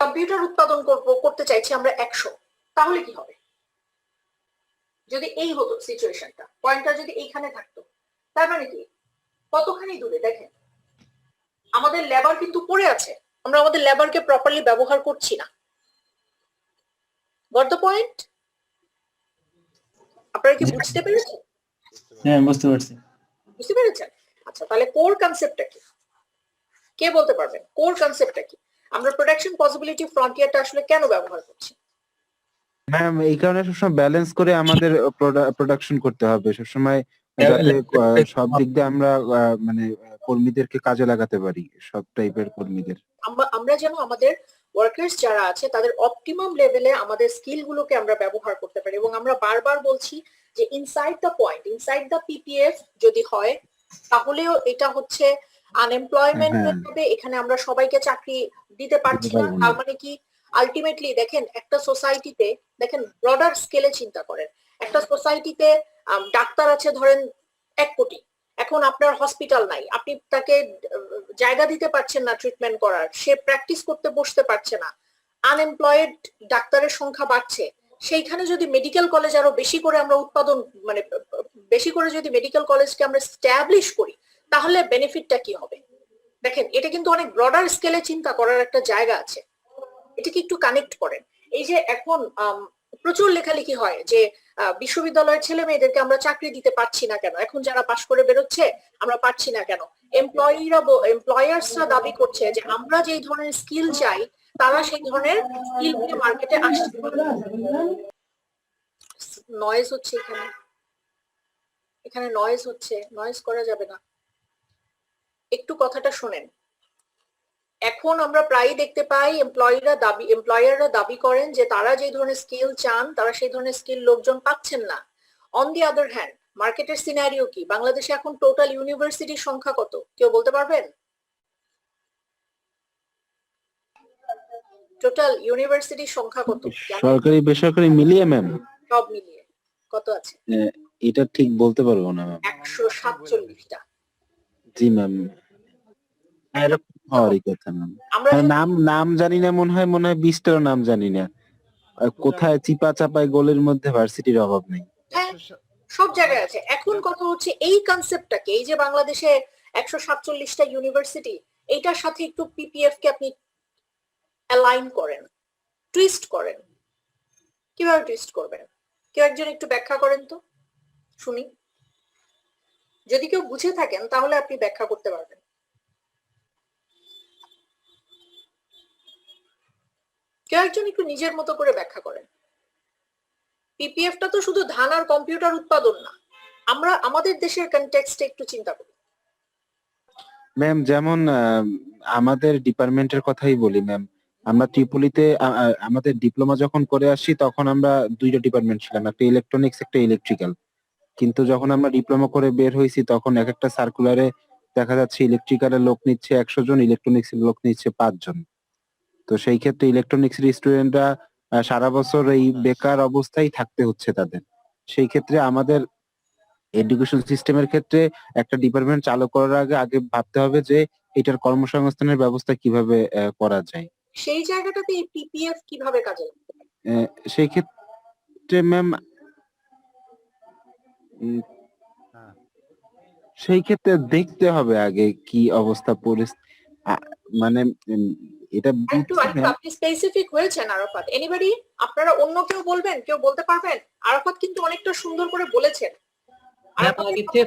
কম্পিউটার উৎপাদন করতে চাইছি আমরা 100, তাহলে কি হবে? যদি এই হতো সিচুয়েশনটা, পয়েন্টটা যদি এইখানে থাকতো, তার মানে কি কতখানি দূরে দেখেন, আমাদের লেবার কিন্তু পড়ে আছে, আমরা আমাদের লেবারকে প্রপারলি ব্যবহার করছি না। Got the point? আপনারা কি বুঝতে পেরেছেন? হ্যাঁ, বুঝতে পারছি। বুঝতে পেরেছেন? আচ্ছা, তাহলে কোর কনসেপ্টটা কি? কে বলতে পারবেন কোর কনসেপ্টটা কি? আমরা প্রোডাকশন পসিবিলিটি ফ্রন্টিয়ারটা আসলে কেন ব্যবহার করছি? ম্যাম এই কারণে সবসময় ব্যালেন্স করে আমাদের প্রোডাকশন করতে হবে সবসময়, যাতে সব দিক দিয়ে আমরা মানে কর্মীদেরকে কাজে লাগাতে পারি, সব টাইপের কর্মীদের। আমরা যেন আমাদের ওয়ার্কার্স যারা আছে তাদের অপটিমাম লেভেলে আমাদের স্কিল গুলোকে আমরা ব্যবহার করতে পারি। এবং আমরা বারবার বলছি যে inside the point, inside the PPF যদি হয় তাহলেও এটা হচ্ছে আনএমপ্লয়মেন্ট হবে, এখানে আমরা সবাইকে চাকরি দিতে পারছি না। তার মানে কি আলটিমেটলি দেখেন একটা সোসাইটিতে, দেখেন ব্রডার স্কেলে চিন্তা করেন, একটা সোসাইটিতে ডাক্তার আছে ধরেন 1 কোটি, এখন আপনার হসপিটাল নাই, আপনি তাকে জায়গা দিতে পারছেন না ট্রিটমেন্ট করার, সে প্র্যাকটিস করতে বসতে পারছে না, আনএমপ্লয়েড ডাক্তারের সংখ্যা বাড়ছে। সেইখানে যদি মেডিকেল কলেজ আরো বেশি করে আমরা উৎপাদন মানে বেশি করে যদি মেডিকেল কলেজকে আমরা স্ট্যাবলিশ করি তাহলে বেনিফিটটা কি হবে? দেখেন এটা কিন্তু অনেক ব্রডার স্কেলে চিন্তা করার একটা জায়গা আছে, এটাকে একটু কানেক্ট করেন। এই যে এখন প্রচুর লেখালেখি হয় যে বিশ্ববিদ্যালয়ের ছেলে মেয়েদেরকে আমরা চাকরি দিতে পারছি না কেন, এখন যারা পাশ করে বেরোচ্ছে আমরা পারছি না কেন। এমপ্লয়ার্সরা দাবি করছে যে আমরা যেই ধরনের স্কিল চাই তারা সেই ধরনের স্কিল নিয়ে মার্কেটে আসছে। নয়েজ হচ্ছে এখানে নয়েজ হচ্ছে, নয়েজ করা যাবে না, একটু কথাটা শোনেন। এখন আমরা প্রায় দেখতে পাই এমপ্লয়াররা দাবি করেন যে তারা যে ধরনের স্কিল চান তারা সেই ধরনের স্কিল লোকজন পাচ্ছেন না। অন দি আদার হ্যান্ড মার্কেটের সিনারিও কি? বাংলাদেশে এখন টোটাল ইউনিভার্সিটির সংখ্যা কত কেউ বলতে পারবেন? টোটাল ইউনিভার্সিটির সংখ্যা কত? সরকারি বেসরকারি মিলিয়ে ম্যাম সব মিলিয়ে কত আছে? এটা ঠিক বলতে পারবো না ম্যাম। 147টা। জি ম্যাম, এরকম হওয়ারই কথা ম্যাম। নাম জানি না, মনে হয় 20টারও নাম জানি না। কোথায় চিপা চাপায় গোলের মধ্যে ভার্সিটির অভাব নেই। হ্যাঁ সব জায়গায় আছে। এখন কথা হচ্ছে এই কনসেপ্টটাকে, এই যে বাংলাদেশে 147টা ইউনিভার্সিটি, এইটার সাথে একটু পিপিএফ কে আপনি অ্যালাইন করেন, টুইস্ট করেন। কিভাবে টুইস্ট করবেন কেউ একজন একটু ব্যাখ্যা করেন তো শুনি। যদি কেউ বুঝে থাকেন তাহলে আপনি ব্যাখ্যা করতে পারবেন। কেউ একজন একটু নিজের মতো করে ব্যাখ্যা করেন। পিপিএফটা তো শুধু ধান আর কম্পিউটার উৎপাদন না, আমরা আমাদের দেশের কনটেক্সটে একটু চিন্তা করি। ম্যাম যেমন আমাদের ডিপার্টমেন্টের কথাই বলি ম্যাম, আমরা ত্রিপলিতে আমাদের ডিপ্লোমা যখন করে আসি তখন আমরা 2টা ডিপার্টমেন্ট ছিলাম, একটা ইলেকট্রনিক্স একটা ইলেকট্রিক্যাল। কিন্তু যখন আমরা ডিপ্লোমা করে বের হয়েছি তখন এক একটা সার্কুলারে দেখা যাচ্ছে ইলেকট্রিক্যালের লোক নিচ্ছে 100 জন, ইলেকট্রনিক্স এর লোক নিচ্ছে 5 জন। তো সেই ক্ষেত্রে ইলেকট্রনিক্স এর স্টুডেন্টরা সারা বছর এই বেকার অবস্থায় থাকতে হচ্ছে তাদের। সেই ক্ষেত্রে আমাদের এডুকেশন সিস্টেমের ক্ষেত্রে একটা ডিপার্টমেন্ট চালু করার আগে ভাবতে হবে যে এটার কর্মসংস্থানের ব্যবস্থা কিভাবে করা যায়। সেই জায়গাটাতে এই পিপিএফ কিভাবে কাজে লাগবে? সেই ক্ষেত্রে ম্যাম সেই ক্ষেত্রে দেখতে হবে আগে কি অবস্থা মানে এটা একটু আপনি স্পেসিফিক হয়েছেন আরাফাত। এনিবডি আপনারা অন্য কেউ বলবেন? কেউ বলতে পারবেন? আরাফাত কিন্তু অনেকটা সুন্দর করে বলেছেন।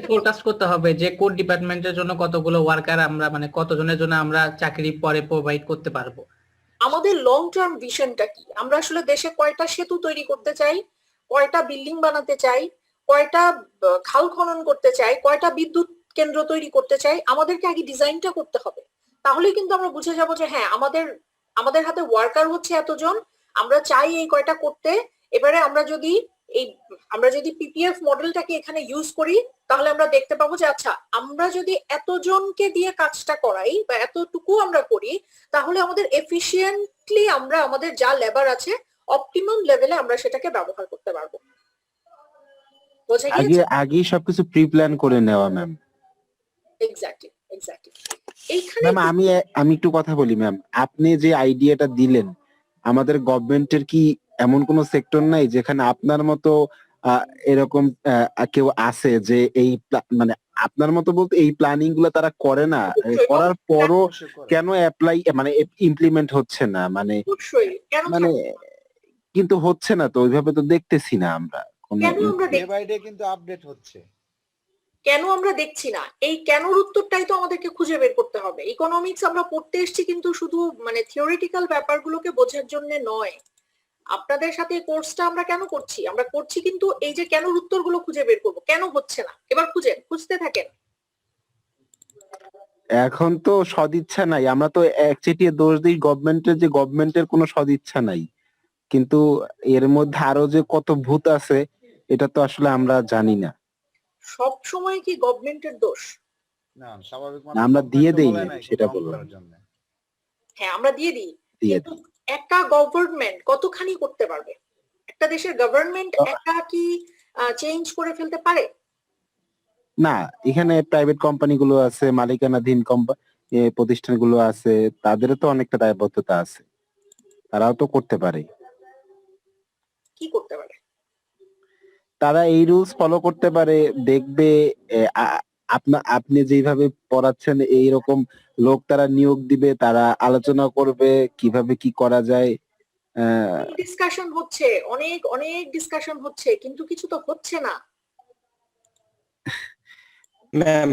ফোরকাস্ট করতে হবে যে কোন ডিপার্টমেন্টের জন্য কতগুলো ওয়ার্কার আমরা মানে কতজনের জন্য আমরা চাকরি পরে প্রোভাইড করতে পারবো। আমাদের লং টার্ম ভিশনটা কি? আমরা আসলে দেশে কয়টা সেতু তৈরি করতে চাই, কয়টা বিল্ডিং বানাতে চাই, কয়টা খাল খনন করতে চাই, কয়টা বিদ্যুৎ কেন্দ্র তৈরি করতে চাই, আমাদেরকে আগে ডিজাইনটা করতে হবে। তাহলেই কিন্তু আমরা বুঝে যাবো যে হ্যাঁ আমাদের হাতে ওয়ার্কার হচ্ছে এতজন, আমরা চাই এই কয়টা করতে। এবারে আমরা যদি পিপিএফ মডেলটাকে এখানে ইউজ করি তাহলে আমরা দেখতে পাবো যে আচ্ছা আমরা যদি এতজনকে দিয়ে কাজটা করাই বা এতটুকু আমরা করি তাহলে আমাদের এফিশিয়েন্টলি আমরা আমাদের যা লেবার আছে অপটিমাম লেভেলে আমরা সেটাকে ব্যবহার করতে পারবো। আগে সবকিছু প্রি প্ল্যান করে নেওয়া ম্যাম। এক্স্যাক্টলি এইখানে ম্যাম আমি একটু কথা বলি ম্যাম। আপনি যে আইডিয়াটা দিলেন, আমাদের গভর্নমেন্টের কি এমন কোন সেক্টর নাই যেখানে আপনার মতো এরকম কেউ আছে যে এই মানে আপনার মতো বলতে এই প্ল্যানিং গুলো তারা করে না, করার পরও কেন অ্যাপ্লাই মানে ইমপ্লিমেন্ট হচ্ছে না? মানে কিন্তু হচ্ছে না তো, ওইভাবে তো দেখতেছি না আমরা। ডে বাই ডে কিন্তু আপডেট হচ্ছে, কেন আমরা দেখছি না? এই কেনর উত্তরটাই তো আমাদেরকে খুঁজে বের করতে হবে। ইকোনমিক্স আমরা পড়তে এসেছি কিন্তু শুধু মানে থিওরিটিক্যাল ব্যাপারগুলোকে বোঝার জন্য নয়। আপনাদের সাথে কোর্সটা আমরা কেন করছি? আমরা করছি কিন্তু এই যে কেন উত্তরগুলো খুঁজে বের করবো, কেন হচ্ছে না এবার খুঁজতে থাকেন। এখন তো সদিচ্ছা নাই, আমরা তো একচেটিয়া দোষ দিই গভর্নমেন্টের, যে গভর্নমেন্টের কোনো সদিচ্ছা নাই, কিন্তু এর মধ্যে আরো যে কত ভূত আছে এটা তো আসলে আমরা জানি না। সব সময় কি গভর্নমেন্টের দোষ? না, স্বাভাবিক আমরা দিয়ে দেই বলে না, নাই সেটা রং বললাম। করার জন্য। হ্যাঁ আমরা দিয়ে দিই, দিয়ে কিন্তু একটা গভর্নমেন্ট কতখানি করতে পারবে? একটা দেশের গভর্নমেন্ট একা কি চেঞ্জ করে ফেলতে পারে? না, এখানে প্রাইভেট কোম্পানিগুলো আছে, মালিকানাধীন প্রতিষ্ঠানগুলো আছে, তাদেরও তো অনেকটা দায়বদ্ধতা আছে, তারাও তো করতে পারে। কি করতে পারে? তারা এই রুলস ফলো করতে পারে, দেখবে আপনি যেভাবে পড়াচ্ছেন এইরকম লোক তারা নিয়োগ দিবে, তারা আলোচনা করবে কিভাবে কি করা যায়। ডিসকাশন হচ্ছে, অনেক অনেক ডিসকাশন হচ্ছে, কিন্তু কিছু তো হচ্ছে না। ম্যাম,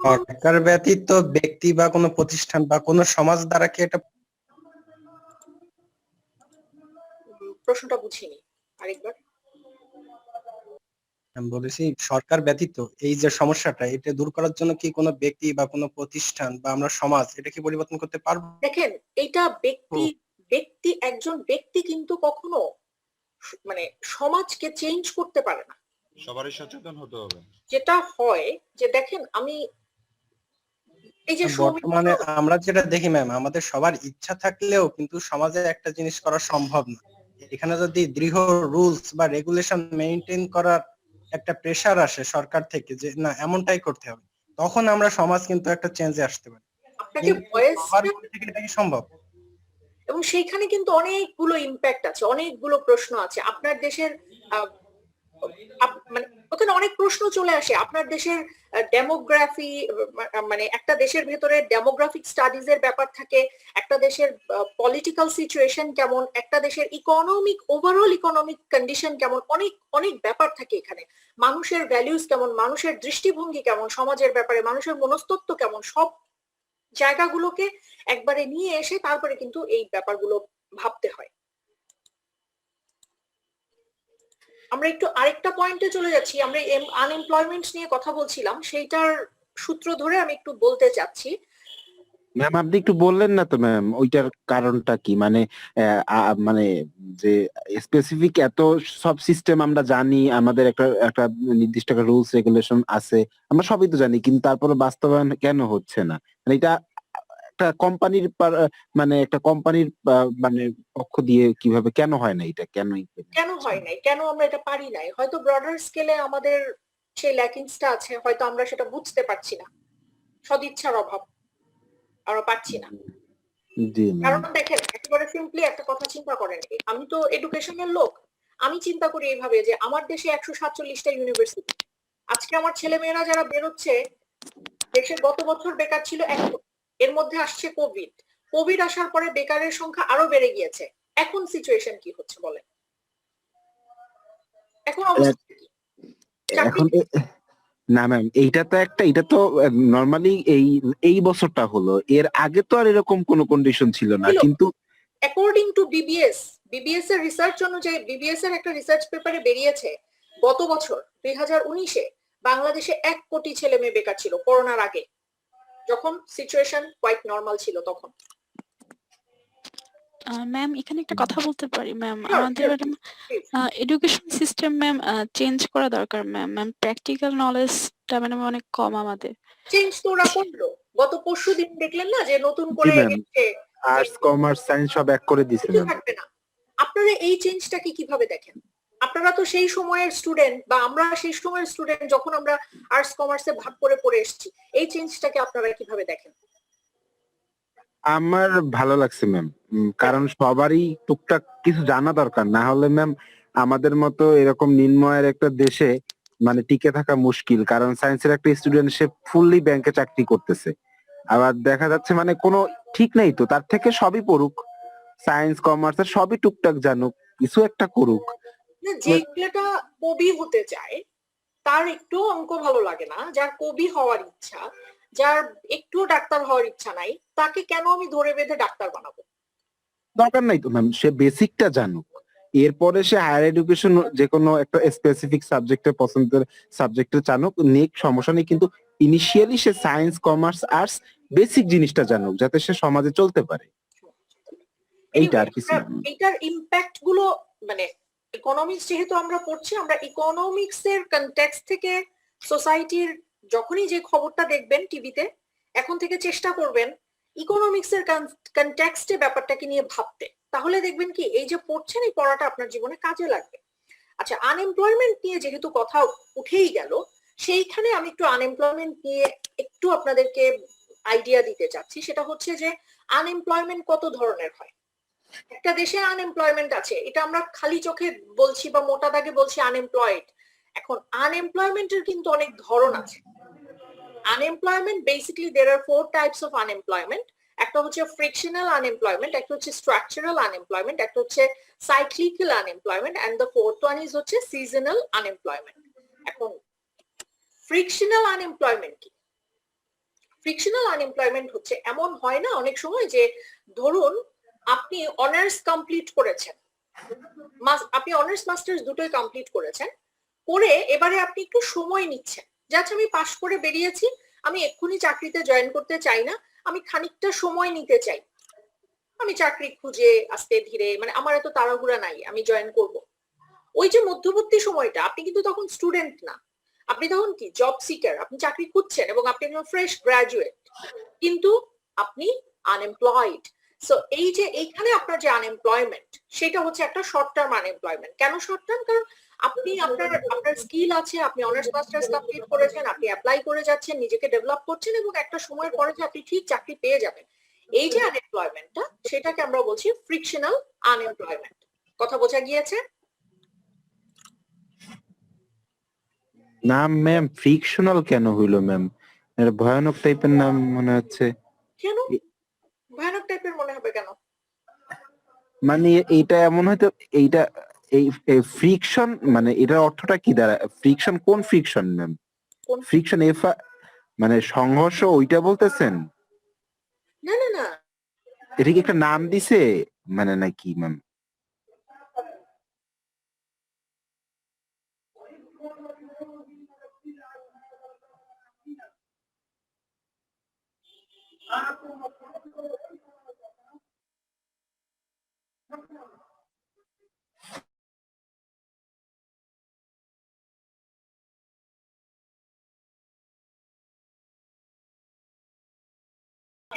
সরকার ব্যতীত ব্যক্তি বা কোনো প্রতিষ্ঠান বা কোনো সমাজ দ্বারা কি এটা প্রশ্নটা বুঝিনি, আরেকবার। আমি বলেছি সরকার ব্যতীত এই যে সমস্যাটা, এটা দূর করার জন্য কি কোনো ব্যক্তি বা কোনো প্রতিষ্ঠান বা আমরা সমাজ এটা কি পরিবর্তন করতে পারবো? দেখেন, এটা ব্যক্তি একজন ব্যক্তি কিন্তু কখনো মানে সমাজকে চেঞ্জ করতে পারে না। সবারই সচেতন হতে হবে। যেটা হয় যে দেখেন, আমি এই যে বর্তমানে আমরা যেটা দেখি ম্যাম, আমাদের সবার ইচ্ছা থাকলেও কিন্তু সমাজে একটা জিনিস করা সম্ভব না। এখানে যদি দৃঢ় রুলস বা রেগুলেশন মেইনটেইন করার একটা প্রেসার আসে সরকার থেকে যে না এমনটাই করতে হবে, তখন আমরা সমাজ কিন্তু একটা চেঞ্জে আসতে পারি। আপনাকে ভয়েস সবার থেকে এটা কি সম্ভব? এবং সেইখানে কিন্তু অনেকগুলো ইম্প্যাক্ট আছে, অনেকগুলো প্রশ্ন আছে। আপনার দেশের মানে ওখানে অনেক প্রশ্ন চলে আসে। আপনার দেশের ডেমোগ্রাফি, মানে একটা দেশের ভেতরে ডেমোগ্রাফিক স্টাডিজ এর ব্যাপার থাকে, একটা দেশের পলিটিক্যাল সিচুয়েশন কেমন, একটা দেশের ওভারঅল ইকোনমিক কন্ডিশন কেমন, অনেক অনেক ব্যাপার থাকে এখানে। মানুষের ভ্যালুস কেমন, মানুষের দৃষ্টিভঙ্গি কেমন, সমাজের ব্যাপারে মানুষের মনস্তত্ত্ব কেমন, সব জায়গাগুলোকে একবারে নিয়ে এসে তারপরে কিন্তু এই ব্যাপারগুলো ভাবতে হয়। আমরা একটু আরেকটা পয়েন্টে চলে যাচ্ছি। আমরা আনএমপ্লয়মেন্ট নিয়ে কথা বলছিলাম, সেইটার সূত্র ধরে আমি একটু বলতে চাচ্ছি। ম্যাম আপনি একটু বললেন না তো ম্যাম, ওইটার কারণটা কি? মানে মানে যে স্পেসিফিক এত সব সিস্টেম আমরা জানি, আমাদের একটা একটা নির্দিষ্ট একটা রুলস রেগুলেশন আছে, আমরা সবই তো জানি, কিন্তু তারপরে বাস্তবায়ন কেন হচ্ছে না? মানে এটা একটা কোম্পানির মানে একটা কোম্পানির মানে পক্ষ দিয়ে কিভাবে কেন হয় না? এটা কেন হয় নাই, কেন আমরা এটা পারি নাই? হয়তো ব্রডার স্কেলে আমাদের সেই ল্যাকিংসটা আছে, হয়তো আমরা সেটা বুঝতে পারছি না, সদিচ্ছার অভাব, আমরা পারছি না। কারণ দেখেন, একেবারে সিম্পলি একটা কথা চিন্তা করেন, আমি তো এডুকেশনের লোক, আমি চিন্তা করি এইভাবে যে আমার দেশে 147টা ইউনিভার্সিটি। আজকে আমার ছেলে মেয়েরা যারা বেরোচ্ছে, দেশে গত বছর বেকার ছিল 1 কোটি, এর মধ্যে আসছে কোভিড আসার পরে বেকারের সংখ্যা আরো বেড়ে গিয়েছে। এখন সিচুয়েশন কি হচ্ছে বলেন? এখন অবস্থা কি? এখন না ম্যাম, এটা তো নরমালি এই বছরটা হলো, এর আগে তো আর এরকম কোনো কন্ডিশন ছিল না। কিন্তু অ্যাকর্ডিং টু বিবিএস এর রিসার্চ অনুযায়ী, বিবিএস এর একটা রিসার্চ পেপারে বেরিয়েছে গত বছর 2019-এ বাংলাদেশে 1 কোটি ছেলে মেয়ে বেকার ছিল, করোনার আগে, যখন সিচুয়েশন কোয়াইট নরমাল ছিল তখন। ম্যাম এখানে একটা কথা বলতে পারি ম্যাম? আমাদের এডুকেশন সিস্টেম ম্যাম চেঞ্জ করা দরকার ম্যাম। প্র্যাকটিক্যাল নলেজটা মানে অনেক কম আমাদের। চেঞ্জ তো ওরা করলো, গত পরশুদিন দেখলেন না যে নতুন করে আর্টস কমার্স সায়েন্স সব এক করে দিয়েছে ম্যাম। থাকবে না। আপনারা এই চেঞ্জটাকে কিভাবে দেখেন? আপনারা তো সেই সময়ের স্টুডেন্ট, বা আমরা সেই সময়ের স্টুডেন্ট যখন আমরা আর্টস কমার্সে ভাগ করে পড়ে এসেছি। এই চেঞ্জটাকে আপনারা কিভাবে দেখেন? আমার ভালো লাগছে ম্যাম, কারণ সবারই টুকটাক কিছু জানা দরকার, না হলে ম্যাম আমাদের মতো এরকম নিম্নয়ের একটা দেশে মানে টিকে থাকা মুশকিল। কারণ সায়েন্সের একটা স্টুডেন্ট সে ফুললি ব্যাংকে চাকরি করতেছে, আবার দেখা যাচ্ছে মানে কোনো ঠিক নেই তো, তার থেকে সবই পড়ুক, সায়েন্স কমার্স সবই টুকটাক জানুক, কিছু একটা করুক। যে ছেলেটা কবি হতে চায় তার একটু অঙ্ক ভালো লাগে না, যার কবি হওয়ার ইচ্ছা, যার একটু ডাক্তার হওয়ার ইচ্ছা নাই, তাকে কেন আমি ধরে বেঁধে ডাক্তার বানাবো? দরকার নাই তো ম্যাম, সে বেসিকটা জানুক। এরপরে সে হায়ার এডুকেশন যে কোনো একটা স্পেসিফিক সাবজেক্টের পছন্দের সাবজেক্টে জানুক, নিক, সমস্যা নেই, কিন্তু ইনিশিয়ালি সে সায়েন্স, কমার্স, আর্টস বেসিক জিনিসটা জানুক, যাতে সে সমাজে চলতে পারে। এইটা আর কিছু না। এইটার ইম্প্যাক্ট গুলো মানে ইকোনমিক্স যেহেতু আমরা পড়ছি, আমরা ইকোনমিক্স এর কনটেক্সট থেকে সোসাইটির যখনই যে খবরটা দেখবেন টিভিতে, এখন থেকে চেষ্টা করবেন ইকোনমিক্স এর কনটেক্সটে ব্যাপারটাকে নিয়ে ভাবতে, তাহলে দেখবেন কি এই যে পড়ছেন এই পড়াটা আপনার জীবনে কাজে লাগবে। আচ্ছা, আনএমপ্লয়মেন্ট নিয়ে যেহেতু কথা উঠেই গেল, সেইখানে আমি একটু আনএমপ্লয়মেন্ট নিয়ে একটু আপনাদেরকে আইডিয়া দিতে চাচ্ছি। সেটা হচ্ছে যে আনএমপ্লয়মেন্ট কত ধরনের হয়। একটা দেশে আনএমপ্লয়মেন্ট আছে, এটা আমরা খালি চোখে বলছি বা মোটা দাগে বলছি আনএমপ্লয়েড। এখন আনএমপ্লয়মেন্টের কিন্তু অনেক ধরন আছে। Unemployment basically there are 4 types of unemployment. একটা হচ্ছে ফ্রিকশনাল আনএমপ্লয়মেন্ট, একটা হচ্ছে স্ট্রাকচারাল আনএমপ্লয়মেন্ট, একটা হচ্ছে cyclical unemployment, and the fourth one is হচ্ছে সিজনাল আনএমপ্লয়মেন্ট। এখন ফ্রিকশনাল আনএমপ্লয়মেন্ট কি? ফ্রিকশনাল আনএমপ্লয়মেন্ট হচ্ছে এমন হয় না অনেক সময় যে ধরুন আপনি অনার্স কমপ্লিট করেছেন, আপনি অনার্স মাস্টার্স দুটোই কমপ্লিট করেছেন, করে এবারে আপনি একটু সময় নিচ্ছেন, যাচ্ছে আমি পাশ করে বেরিয়েছি, আমি এক্ষুনি চাকরিতে জয়েন করতে চাই না, আমি খানিকটা সময় নিতে চাই, আমি চাকরি খুঁজে আস্তে ধীরে, মানে আমার এত তাড়াহুড়া নাই, আমি জয়েন করব। ওই যে মধ্যবর্তী সময়টা, আপনি কিন্তু তখন স্টুডেন্ট না, আপনি তখন কি জব সিকার, আপনি চাকরি খুঁজছেন এবং আপনি একজন ফ্রেশ গ্রাজুয়েট, কিন্তু আপনি আনএমপ্লয়েড। সো এই যে এইখানে আপনার যে আনএমপ্লয়মেন্ট, সেটা হচ্ছে একটা শর্ট টার্ম আনএমপ্লয়মেন্ট। কেন শর্ট টার্ম? কারণ আপনি আপনার স্কিল আছে, আপনি অনার্স মাস্টার্স কমপ্লিট করেছেন, আপনি অ্যাপ্লাই করে যাচ্ছেন, নিজেকে ডেভেলপ করছেন, এবং একটা সময়ের পরে যে আপনি ঠিক চাকরি পেয়ে যাবেন, এই যে আনএমপ্লয়মেন্টটা, সেটাকে আমরা বলছি ফ্রিকশনাল আনএমপ্লয়মেন্ট। কথা বোঝা গিয়েছে? নাম ম্যাম ফ্রিকশনাল কেন হইলো ম্যাম? এটা ভয়ানক টাইপের নাম মনে হচ্ছে। কেন ভয়ানক টাইপের মনে হবে কেন? মানে এইটা এমন হয়তো, এইটা এই ফ্রিকশন মানে এটার অর্থটা কি দাঁড়ায়? ফ্রিকশন কোন ফ্রিকশন ম্যাম? কোন ফ্রিকশন মানে সংঘর্ষ ওইটা বলতেছেন? না না না, এটা কি একটা নাম দিছে মানে নাকি ম্যাম?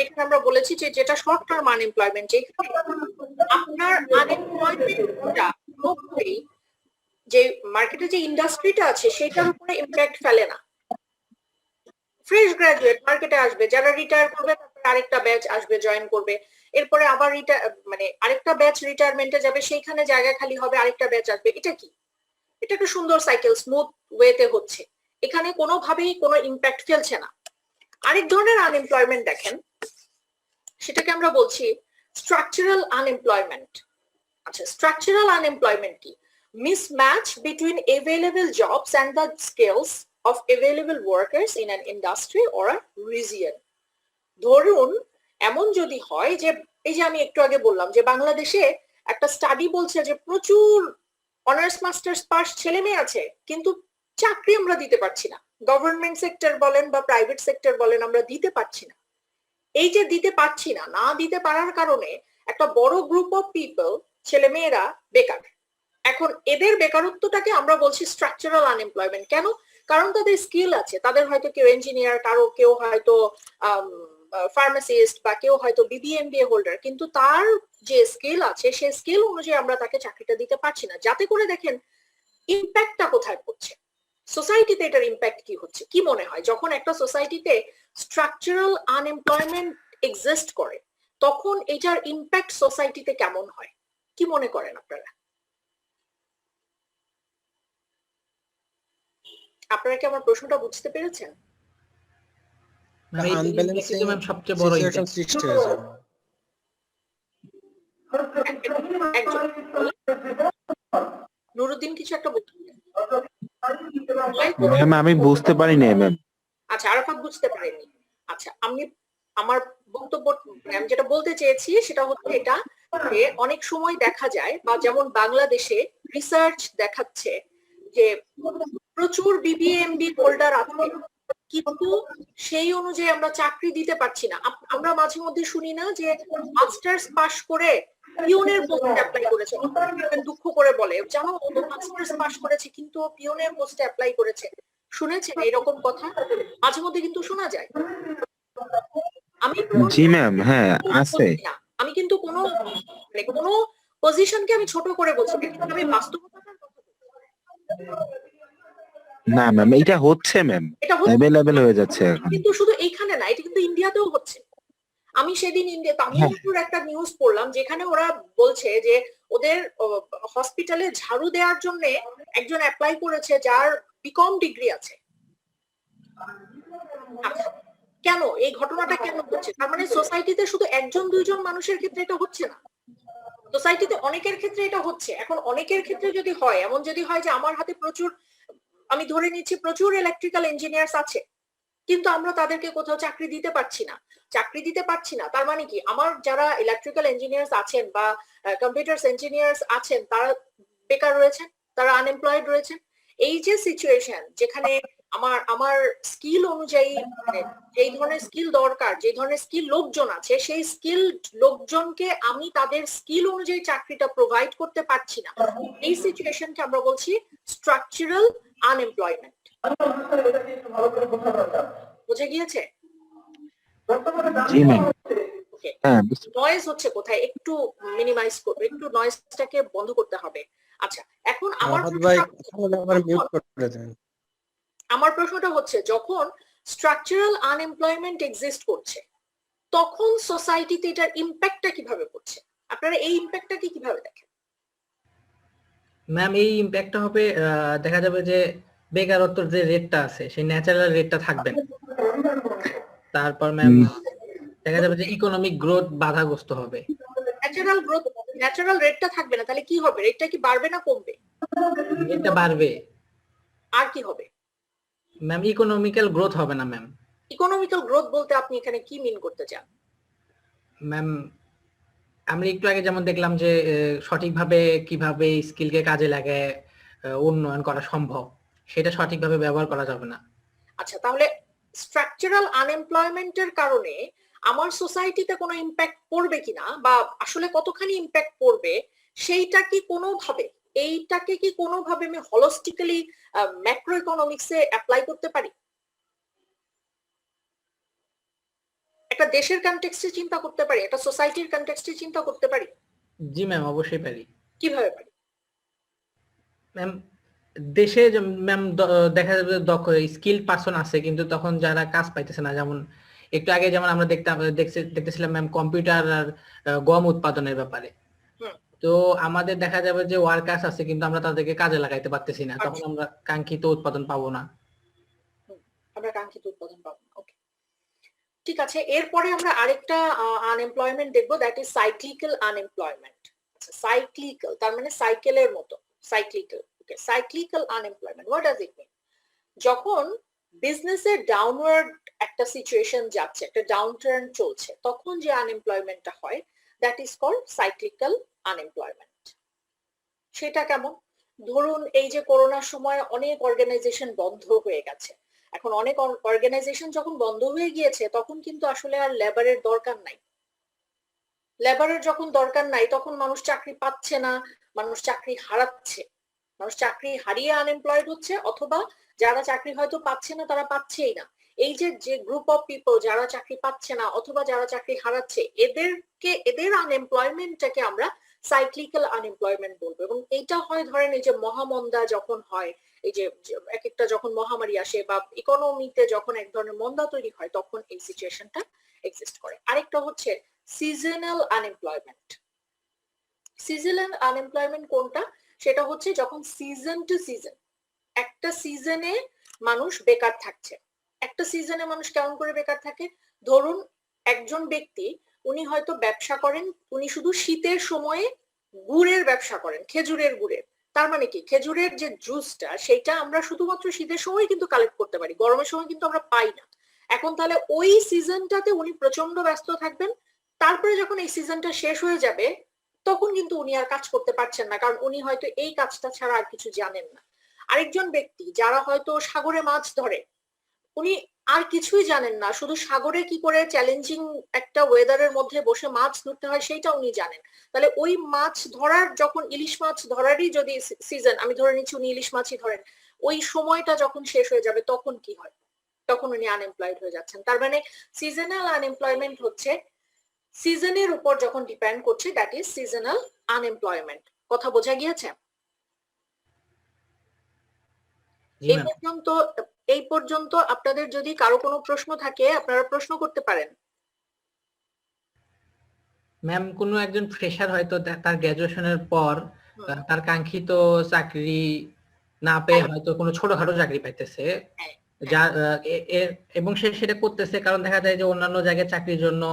এখানে আমরা বলেছি যে যেটা শর্ট টার্ম আনএমপ্লয়মেন্ট, যেখানে আপনার আনএমপ্লয়মেন্টটা পুরোপুরি যে মার্কেটে যে ইন্ডাস্ট্রিটা আছে সেটার উপরে ইম্প্যাক্ট ফেলে না। ফ্রেশ গ্রাজুয়েট মার্কেটে আসবে, যারা রিটায়ার করবে তারপরে আরেকটা ব্যাচ আসবে জয়েন করবে, এরপরে আবার মানে আরেকটা ব্যাচ রিটায়ারমেন্টে যাবে, সেইখানে জায়গা খালি হবে, আরেকটা ব্যাচ আসবে। এটা কি? এটা একটা সুন্দর সাইকেল, স্মুথ ওয়েতে হচ্ছে, এখানে কোনোভাবেই কোনো ইম্প্যাক্ট ফেলছে না। আরেক ধরনের আনএমপ্লয়মেন্ট দেখেন, সেটাকে আমরা বলছি স্ট্রাকচারাল আনএমপ্লয়মেন্ট। আচ্ছা, স্ট্রাকচারাল আনএমপ্লয়মেন্ট কি? Mismatch between available jobs and the skills of available workers in an industry or a region. ধরুন এমন যদি হয় যে এই যে আমি একটু আগে বললাম যে বাংলাদেশে একটা স্টাডি বলছে যে প্রচুর অনার্স মাস্টার্স পাস ছেলে মেয়ে আছে, কিন্তু চাকরি আমরা দিতে পারছি না, গভর্নমেন্ট সেক্টর বলেন বা প্রাইভেট সেক্টর বলেন, আমরা দিতে পারছি না। এই যে দিতে পারছি না, না দিতে পারার কারণে একটা বড় গ্রুপ অফ পিপল, ছেলে মেয়েরা বেকার। এখন এদের বেকারত্বটাকে আমরা বলছি স্ট্রাকচারাল আনএমপ্লয়মেন্ট। কেন? কারণ তাদের স্কিল আছে, তাদের হয়তো কেউ ইঞ্জিনিয়ার, কেউ হয়তো ফার্মাসিস্ট, বা কেউ হয়তো বিবিএমবিএ হোল্ডার, কিন্তু তার যে স্কিল আছে সেই স্কিল অনুযায়ী আমরা তাকে চাকরিটা দিতে পারছি না। যাতে করে দেখেন ইম্প্যাক্টটা কোথায় পড়ছে, সোসাইটিতে এটার ইম্প্যাক্ট কি হচ্ছে। কি মনে হয় যখন একটা সোসাইটিতে স্ট্রাকচারাল আনএমপ্লয়মেন্ট এক্সিস্ট করে, তখন এটার ইম্প্যাক্ট সোসাইটিতে কেমন হয়? কি মনে করেন আপনারা? আপনারা কি আমার প্রশ্নটা বুঝতে পেরেছেন? আনব্যালেন্সিং সবচেয়ে বড় সিচুয়েশন সৃষ্টি হয়ে যাবে। নুরুদ্দিন কিছু একটা বলতে ম্যাম আমি বুঝতে পারি না ম্যাম। আচ্ছা, আরাফাত বুঝতে পারেনি। আচ্ছা, আমি আমার বক্তব্য আমি যেটা বলতে চেয়েছি সেটা হচ্ছে এটা যে অনেক সময় দেখা যায়, বা যেমন বাংলাদেশে রিসার্চ দেখাচ্ছে যে প্রচুর বিবিএমবি হোল্ডার আছে, কিন্তু সেই অনুযায়ী আমরা চাকরি দিতে পারছি না। আমরা মাঝে মধ্যে শুনি না যে মাস্টার্স পাশ করে পিওনের পোস্টে অ্যাপ্লাই করেছে, দুঃখ করে বলে জানো ও তো মাস্টার্স পাশ করেছে কিন্তু পিওনের পোস্টে অ্যাপ্লাই করেছে। শুনেছেন এরকম কথা? মাঝে মধ্যে কিন্তু শোনা যায়। আমি জি ম্যাম, হ্যাঁ আছে। আমি কিন্তু কোনো মানে কোনো পজিশনকে আমি ছোট করে বলছি না, কিন্তু আমি বাস্তবতার কথা বলছি। না ম্যাম, এটা হচ্ছে ম্যাম, এটা হচ্ছে, অ্যাভেলেবেল হয়ে যাচ্ছে এখন। কিন্তু শুধু এইখানে না, এটা কিন্তু ইন্ডিয়াতেও হচ্ছে। আমি সেদিন তামিলনাড়ুর একটা নিউজ পড়লাম যেখানে ওরা বলছে যে ওদের হসপিটালে ঝাড়ু দেওয়ার জন্য একজন অ্যাপ্লাই করেছে যার বিকম ডিগ্রি আছে। আচ্ছা, কেন এই ঘটনাটা কেন হচ্ছে? তার মানে সোসাইটিতে শুধু একজন দুইজন মানুষের ক্ষেত্রে এটা হচ্ছে না, সোসাইটিতে অনেকের ক্ষেত্রে এটা হচ্ছে। এখন অনেকের ক্ষেত্রে যদি হয়, এমন যদি হয় যে আমার হাতে প্রচুর, আমি ধরে নিচ্ছি প্রচুর ইলেকট্রিক্যাল ইঞ্জিনিয়ার্স আছে, কিন্তু আমরা তাদেরকে কোথাও চাকরি দিতে পারছি না, তার মানে কি আমার যারা ইলেকট্রিক্যাল ইঞ্জিনিয়ার্স আছেন বা কম্পিউটার ইঞ্জিনিয়ার্স আছেন তারা বেকার রয়েছেন, তারা আনএমপ্লয়েড রয়েছেন। এই যে সিচুয়েশন যেখানে আমার স্কিল অনুযায়ী মানে যেই ধরনের স্কিল দরকার, যে ধরনের স্কিল লোকজন আছে, সেই স্কিল লোকজনকে আমি তাদের স্কিল অনুযায়ী চাকরিটা প্রোভাইড করতে পারছি না, এই সিচুয়েশনকে আমরা বলছি স্ট্রাকচারাল আনএমপ্লয়মেন্ট। বুঝে গিয়েছে? জি ম্যাম। হ্যাঁ, নয়েজ হচ্ছে কোথায়, একটু মিনিমাইজ করবে, একটু নয়েজটাকে বন্ধ করতে হবে। আচ্ছা, এখন আমার প্রশ্নটা হচ্ছে যখন স্ট্রাকচারাল আনএমপ্লয়মেন্ট এক্সিস্ট করছে তখন সোসাইটিতে এটার ইম্প্যাক্টটা কিভাবে পড়ছে? আপনারা এই ইম্প্যাক্টটাকে কিভাবে দেখেন? ম্যাম এই ইম্প্যাক্টটা হবে দেখা যাবে যে বেকারত্বের যে রেটটা আছে সেই ন্যাচারাল রেটটা থাকবে না। তারপর ম্যাম দেখা যাবে যে ইকোনমিক গ্রোথ বাধাগ্রস্ত হবে। ন্যাচারাল রেটটা থাকবে না, তাহলে কি হবে? রেটটা কি বাড়বে না কমবে? রেটটা বাড়বে। আর কি হবে? ম্যাম ইকোনমিক্যাল গ্রোথ হবে না ম্যাম। ইকোনমিক্যাল গ্রোথ বলতে আপনি এখানে কি মিন করতে চান? ম্যাম আমরা একটু আগে যেমন দেখলাম যে সঠিকভাবে কিভাবে স্কিলকে কাজে লাগে উন্নয়ন করা সম্ভব, সেটা সঠিকভাবে ব্যবহার করা যাবে না। আচ্ছা, তাহলে স্ট্রাকচারাল আনএমপ্লয়মেন্টের কারণে আমার সোসাইটিতে কোনো ইম্প্যাক্ট পড়বে কিনা, বা আসলে কতখানি ইম্প্যাক্ট পড়বে, সেইটা কি কোনোভাবে, এইটাকে কি কোনোভাবে আমি হলিস্টিক্যালি ম্যাক্রো ইকোনমিক্সে অ্যাপ্লাই করতে পারি? একটা দেশের কনটেক্সটে চিন্তা করতে পারি, একটা সোসাইটির কনটেক্সটে চিন্তা করতে পারি? জি ম্যাম, অবশ্যই পারি। কিভাবে পারি? ম্যাম দেশে ম্যাম দেখা যাবে দক্ষ স্কিল পারসন আছে, কিন্তু তখন যারা কাজ পাইতেছে না, যেমন একটু আগে যেমন আমরা দেখতেছিলাম ম্যাম কম্পিউটার আর গম উৎপাদনের ব্যাপারে। তো আমাদের দেখা যাবে যে ওয়ার্কার্স আছে কিন্তু আমরা তাদেরকে কাজে লাগাইতে পারতেছি না, তখন আমরা কাঙ্ক্ষিত উৎপাদন পাবো না। ওকে, ঠিক আছে। এরপরে আমরা আরেকটা আনএমপ্লয়মেন্ট দেখবো, that is cyclical unemployment. Cyclical তার মানে সাইকেলের মতো, cyclical. Okay, cyclical unemployment, what does it mean? যখন বিজনেসের ডাউনওয়ার্ড একটা সিচুয়েশন যাচ্ছে, একটা ডাউনটার্ন চলছে, তখন যে আনএমপ্লয়মেন্টটা হয় that is called cyclical unemployment. সেটা কেমন? ধরুন এই যে করোনার সময় অনেক অর্গানাইজেশন বন্ধ হয়ে গেছে, এখন অনেক অর্গানাইজেশন যখন বন্ধ হয়ে গিয়েছে তখন কিন্তু আসলে আর লেবারের দরকার নাই। লেবারের যখন দরকার নাই তখন মানুষ চাকরি পাচ্ছে না, মানুষ চাকরি হারাচ্ছে, মানুষ চাকরি হারিয়ে আনএমপ্লয়েড হচ্ছে, অথবা যারা চাকরি হয়তো পাচ্ছে না তারা পাচ্ছেই না। এই যে গ্রুপ অফ পিপল যারা চাকরি পাচ্ছে না অথবা যারা চাকরি হারাচ্ছে, এদের আনএমপ্লয়মেন্টটাকে আমরা সাইক্লিক্যাল আনএমপ্লয়মেন্ট বলবো। এবং এইটা হয় ধরেন এই যে মহামন্দা যখন হয়, এই যে এক একটা যখন মহামারী আসে বা ইকোনমিতে যখন এক ধরনের মন্দা তৈরি হয়, তখন এই সিচুয়েশনটা এক্সিস্ট করে। আরেকটা হচ্ছে সিজনাল আনএমপ্লয়মেন্ট। সিজনাল আনএমপ্লয়মেন্ট কোনটা? সেটা হচ্ছে যখন সিজন টু সিজন, একটা সিজনে মানুষ বেকার থাকছে। একটা সিজনে মানুষ কেমন করে বেকার থাকে? ধরুন একজন ব্যক্তি, উনি হয়তো ব্যবসা করেন, উনি শুধু শীতের সময়ে গুড়ের ব্যবসা করেন, খেজুরের গুড়ের। তার মানে কি, খেজুরের যে জুসটা সেটা আমরা শুধুমাত্র শীতের সময় কিন্তু কালেক্ট করতে পারি, গরমের সময় কিন্তু আমরা পাই না। এখন তাহলে ওই সিজনটাতে উনি প্রচন্ড ব্যস্ত থাকবেন, তারপরে যখন এই সিজনটা শেষ হয়ে যাবে তখন কিন্তু উনি আর কাজ করতে পারছেন না, কারণ উনি হয়তো এই কাজটা ছাড়া আর কিছু জানেন না। আরেকজন ব্যক্তি যারা হয়তো সাগরে মাছ ধরে, উনি আর কিছুই জানেন না, শুধু সাগরে কি করে চ্যালেঞ্জিং একটা ওয়েদারের মধ্যে বসে মাছ ধরতে হয় সেইটা উনি জানেন। তাহলে ওই মাছ ধরার, যখন ইলিশ মাছ ধরারই যদি সিজন, আমি ধরে নিচ্ছি উনি ইলিশ মাছই ধরেন, ওই সময়টা যখন শেষ হয়ে যাবে তখন কি হয়? তখন উনি আনএমপ্লয়েড হয়ে যাচ্ছেন। তার মানে সিজনাল আনএমপ্লয়মেন্ট হচ্ছে সিজনের উপর যখন ডিপেন্ড করছে, দ্যাট ইজ সিজনাল আনএমপ্লয়মেন্ট। কথা বোঝা গিয়েছে? জি ম্যাম। এই পর্যন্ত আপনাদের যদি কারো কোনো প্রশ্ন থাকে আপনারা প্রশ্ন করতে পারেন। ম্যাম কোনো একজন ফ্রেশার হয়তো তার গ্রাজুয়েশনের পর তার কাঙ্ক্ষিত চাকরি না পেয়ে হয়তো কোনো ছোটখাটো চাকরি পাইতেছে, যার এবং সে সেটা করতেছে কারণ দেখা যায় যে অন্যান্য জায়গায় চাকরির জন্য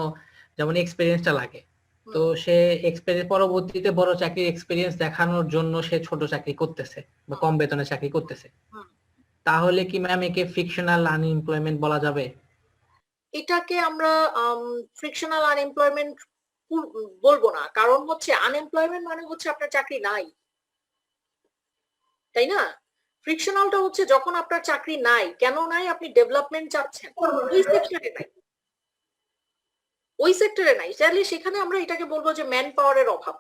যেমন এক্সপেরিয়েন্সটা লাগে, তো সে এক্সপেরিয়েন্স পরবর্তীতে বড় চাকরির এক্সপেরিয়েন্স দেখানোর জন্য সে ছোট চাকরি করতেছে বা কম বেতনের চাকরি করতেছে, তাহলে কি ম্যাম একে ফ্রিকশনাল আনএমপ্লয়মেন্ট বলা যাবে? এটাকে আমরা ফ্রিকশনাল আনএমপ্লয়মেন্ট বলবো না, কারণ হচ্ছে আনএমপ্লয়মেন্ট মানে হচ্ছে আপনার চাকরি নাই, তাই না? ফ্রিকশনালটা হচ্ছে যখন আপনার চাকরি নাই। কেন নাই? আপনি ডেভেলপমেন্ট চাচ্ছেন, ওই সেক্টরে নাই, ওই সেক্টরে নাই, তাহলে সেখানে আমরা এটাকে বলবো যে ম্যান পাওয়ারের অভাব,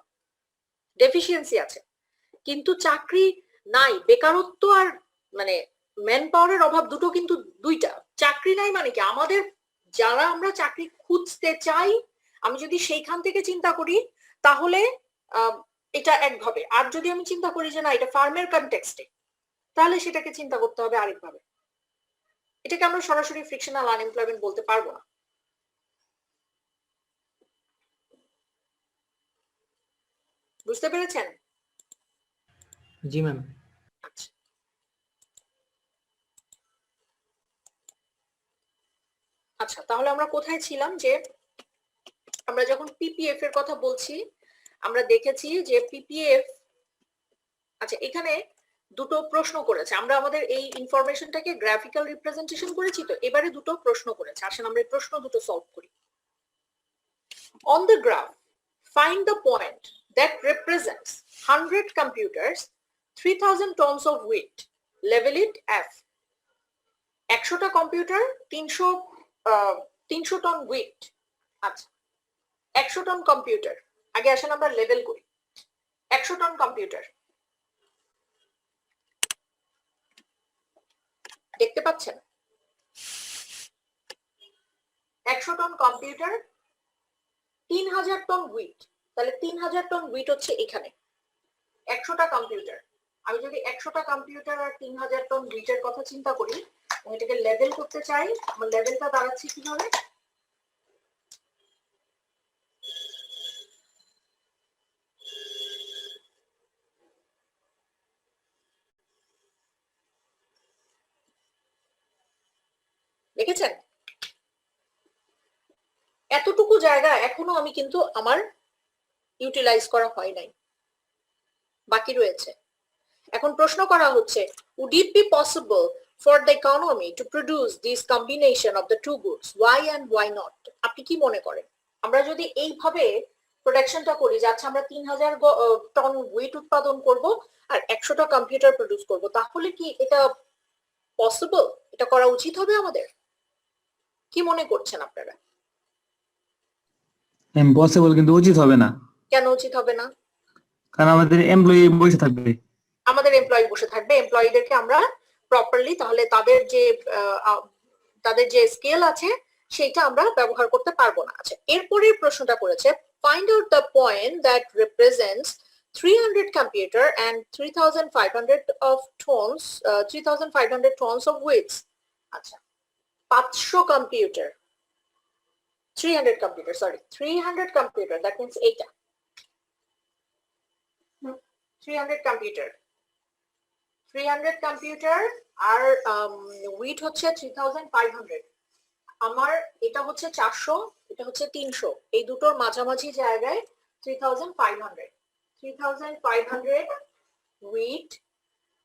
ডেফিসিয়েন্সি আছে। কিন্তু চাকরি নাই, বেকারত্ব আর মানে ম্যান পাওয়ারের অভাব দুটো কিন্তু দুইটা। চাকরি নাই মানে কি, আমাদের যারা আমরা চাকরি খুঁজতে চাই, আমি যদি সেইখান থেকে চিন্তা করি তাহলে এটা একভাবে, আর যদি আমি চিন্তা করি যে না এটা ফার্মের কনটেক্সটে, তাহলে সেটাকে চিন্তা করতে হবে আরেকভাবে। এটাকে আমরা সরাসরি ফ্রিকশনাল আনএমপ্লয়মেন্ট বলতে পারবো না। বুঝতে পেরেছেন? জি ম্যাম। আচ্ছা, আচ্ছা তাহলে আমরা কোথায় ছিলাম? যে আমরা যখন পিপিএফ এর কথা বলছি, আমরা দেখেছি যে পিপিএফ, আচ্ছা এখানে দুটো প্রশ্ন করেছে, আমরা আমাদের এই ইনফরমেশনটাকে গ্রাফিক্যাল রিপ্রেজেন্টেশন করেছি, তো এবারে দুটো প্রশ্ন করেছে। আসেন আমরা এই প্রশ্ন দুটো সলভ করি। On the graph, find the point that represents 100 computers, 3000 tons of weight. Level it F. 100টা কম্পিউটার, 300 টন ওয়েট। আচ্ছা 100 টন কম্পিউটার, আগে আসেন আমরা লেভেল করি। 100 টন কম্পিউটার দেখতে পাচ্ছেন? 100 টন কম্পিউটার, 3000 টন ওয়েট, তাহলে 3000 টন ওয়েট হচ্ছে এখানে 100টা কম্পিউটার। আমি যদি 100টা কম্পিউটার আর 3000 টন ওয়েটের কথা চিন্তা করি, এটাকে লেভেল করতে চাই, আমার লেভেলটা দাঁড়াচ্ছে কিভাবে? দেখেছেন? এতটুকু জায়গা এখনো আমি কিন্তু আমার ইউটিলাইজ করা হয় নাই, বাকি রয়েছে। এখন প্রশ্ন করা হচ্ছে, would it be possible for the economy to produce this combination of the two goods? Why and why not? আপনি কি মনে করেন আমরা যদি এইভাবে প্রোডাকশনটা করি, যে আচ্ছা আমরা 3000 টন ওয়েট উৎপাদন করব আর 100টা কম্পিউটার প্রডিউস করব, তাহলে কি এটা পসিবল? এটা করা উচিত হবে আমাদের? কি মনে করছেন আপনারা? ইম্পসিবল, কিন্তু উচিত হবে না। কেন উচিত হবে না? কারণ আমাদের এমপ্লয়ি বসে থাকবে। আমাদের এমপ্লয়ি বসে থাকবে, এমপ্লয়িদেরকে আমরা প্রপারলি তাহলে তাদের যে স্কেল আছে সেটা আমরা ব্যবহার করতে পারবো না। আচ্ছা এরপরের প্রশ্নটা করেছে, find out the point that represents 300 computer and 3500 of tons 3500 tons of weights. আচ্ছা 500 computer, 300 computer, sorry 300 computer, that means এটা 300 computer, 300 computer আর weight হচ্ছে 3500, আমার এটা হচ্ছে 400, এটা হচ্ছে 300, এই দুটোর মাঝামাঝি জায়গায় 3500 weight,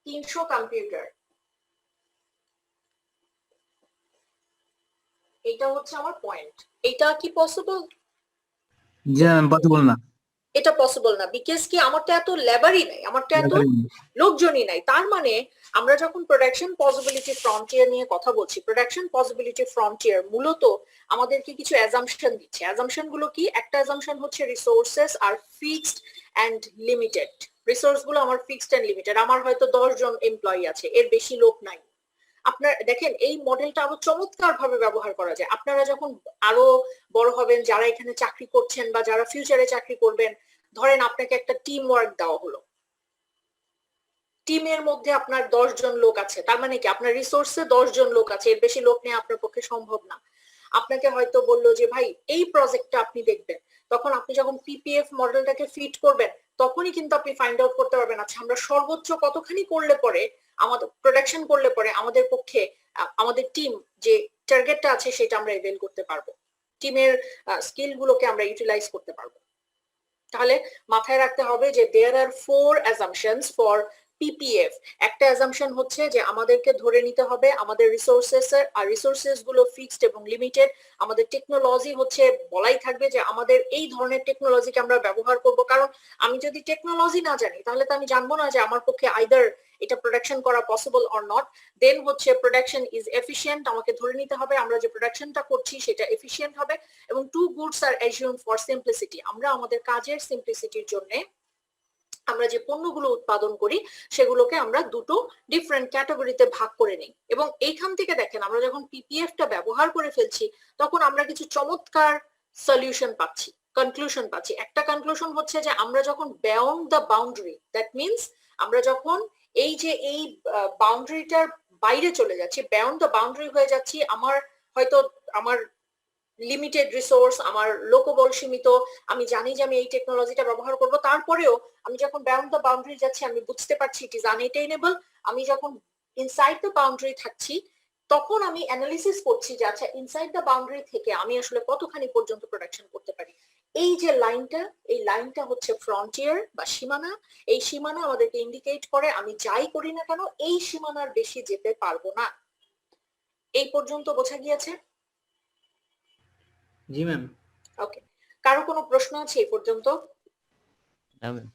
300 কম্পিউটার, এটা হচ্ছে আমার পয়েন্ট। এটা কি পসিবল? জি পসিবল না। এটা পসিবল না, বিকজ কি আমার তো এত লেবারই নাই, আমার তো এত লোকজনই নাই। তার মানে আমরা যখন প্রোডাকশন পসিবিলিটি ফ্রন্টিয়ার নিয়ে কথা বলছি, প্রোডাকশন পসিবিলিটি ফ্রন্টিয়ার মূলত আমাদেরকে কিছু অ্যাজাম্পশন দিচ্ছে। অ্যাজাম্পশন গুলো কি? একটা অ্যাজাম্পশন হচ্ছে রিসোর্সেস আর ফিক্সড এন্ড লিমিটেড। রিসোর্স গুলো আমার ফিক্সড এন্ড লিমিটেড। আমার হয়তো 10 জন এমপ্লয়ি আছে, এর বেশি লোক নাই। আপনার দেখেন এই মডেলটা আরো চমৎকার ভাবে ব্যবহার করা যায়। আপনারা যখন আরো বড় হবেন, যারা এখানে চাকরি করছেন বা যারা ফিউচারে চাকরি করবেন, ধরেন আপনাকে একটা টিম ওয়ার্ক দেওয়া হলো, টিমের মধ্যে আপনার 10 জন লোক আছে, তার মানে কি আপনার রিসোর্সে 10 জন লোক আছে, এর বেশি লোক নেই আপনার পক্ষে সম্ভব না। আপনাকে হয়তো বললো যে ভাই এই প্রজেক্টটা আপনি দেখবেন, তখন আপনি যখন পিপিএফ মডেলটাকে ফিট করবেন তখনই কিন্তু আপনি ফাইন্ড আউট করতে পারবেন আচ্ছা আমরা সর্বোচ্চ কতখানি করলে পরে, আমাদের প্রোডাকশন করলে পরে আমাদের পক্ষে আমাদের টিম যে টার্গেটটা আছে সেটা আমরা এভেল করতে পারবো, টিমের স্কিল গুলোকে আমরা ইউটিলাইজ করতে পারবো। তাহলে মাথায় রাখতে হবে যে দেয়ার আর 4 অ্যাজাম্পশনস ফর পিপিএফ। একটা অ্যাজাম্পশন হচ্ছে যে আমাদেরকে ধরে নিতে হবে আমাদের রিসোর্সেস গুলো ফিক্সড এবং লিমিটেড। আমাদের টেকনোলজি হচ্ছে বলাই থাকবে যে আমাদের এই ধরনের টেকনোলজিকে আমরা ব্যবহার করব, কারণ আমি যদি টেকনোলজি না জানি তাহলে তো আমি জানবো না যে আমার পক্ষে আইদার এটা প্রোডাকশন করা পসিবল অর নট। দেন হচ্ছে প্রোডাকশন ইজ এফিশিয়েন্ট, আমাকে ধরে নিতে হবে আমরা যে প্রোডাকশনটা করছি সেটা এফিশিয়েন্ট হবে। এবং 2 goods are assumed for simplicity, আমরা আমাদের কাজের সিম্পলিসিটির জন্য আমরা যে পণ্যগুলো উৎপাদন করি সেগুলোকে আমরা দুটো ডিফারেন্ট ক্যাটাগরিতে ভাগ করে নিই। এবং এইখান থেকে দেখেন আমরা যখন পিপিএফটা ব্যবহার করে ফেলছি তখন আমরা কিছু চমৎকার সলিউশন পাচ্ছি, কনক্লুশন পাচ্ছি। একটা কনক্লুশন হচ্ছে যে আমরা যখন beyond the boundary, that means আমরা যখন এই যে এই বাউন্ডারিটার বাইরে চলে যাচ্ছি, বিয়ন্ড দ্য বাউন্ডারি হয়ে যাচ্ছি, আমার হয়তো আমার লিমিটেড রিসোর্স, আমার লোকবল সীমিত, আমি জানি যে আমি এই টেকনোলজিটা ব্যবহার করব, তারপরেও আমি যখন বিয়ন্ড দ্য বাউন্ডারি যাচ্ছি আমি বুঝতে পারছি ইট ইজ আনএটেইনেবল। আমি যখন ইনসাইড দ্য বাউন্ডারি থাকছি তখন আমি অ্যানালিসিস করছি যে আচ্ছা ইনসাইড দ্য বাউন্ডারি থেকে আমি আসলে কতখানি পর্যন্ত প্রোডাকশন করতে পারি। এই যে লাইনটা, এই লাইনটা হচ্ছে ফ্রন্টিয়ার বা সীমানা। এই সীমানা আমাদেরকে ইন্ডিকেট করে আমি যাই করি না কেন এই সীমানার বেশি যেতে পারবো না। এই পর্যন্ত বোঝা গিয়েছে? জি ম্যাম। ওকে, কারো কোনো প্রশ্ন আছে এই পর্যন্ত? না ম্যাম।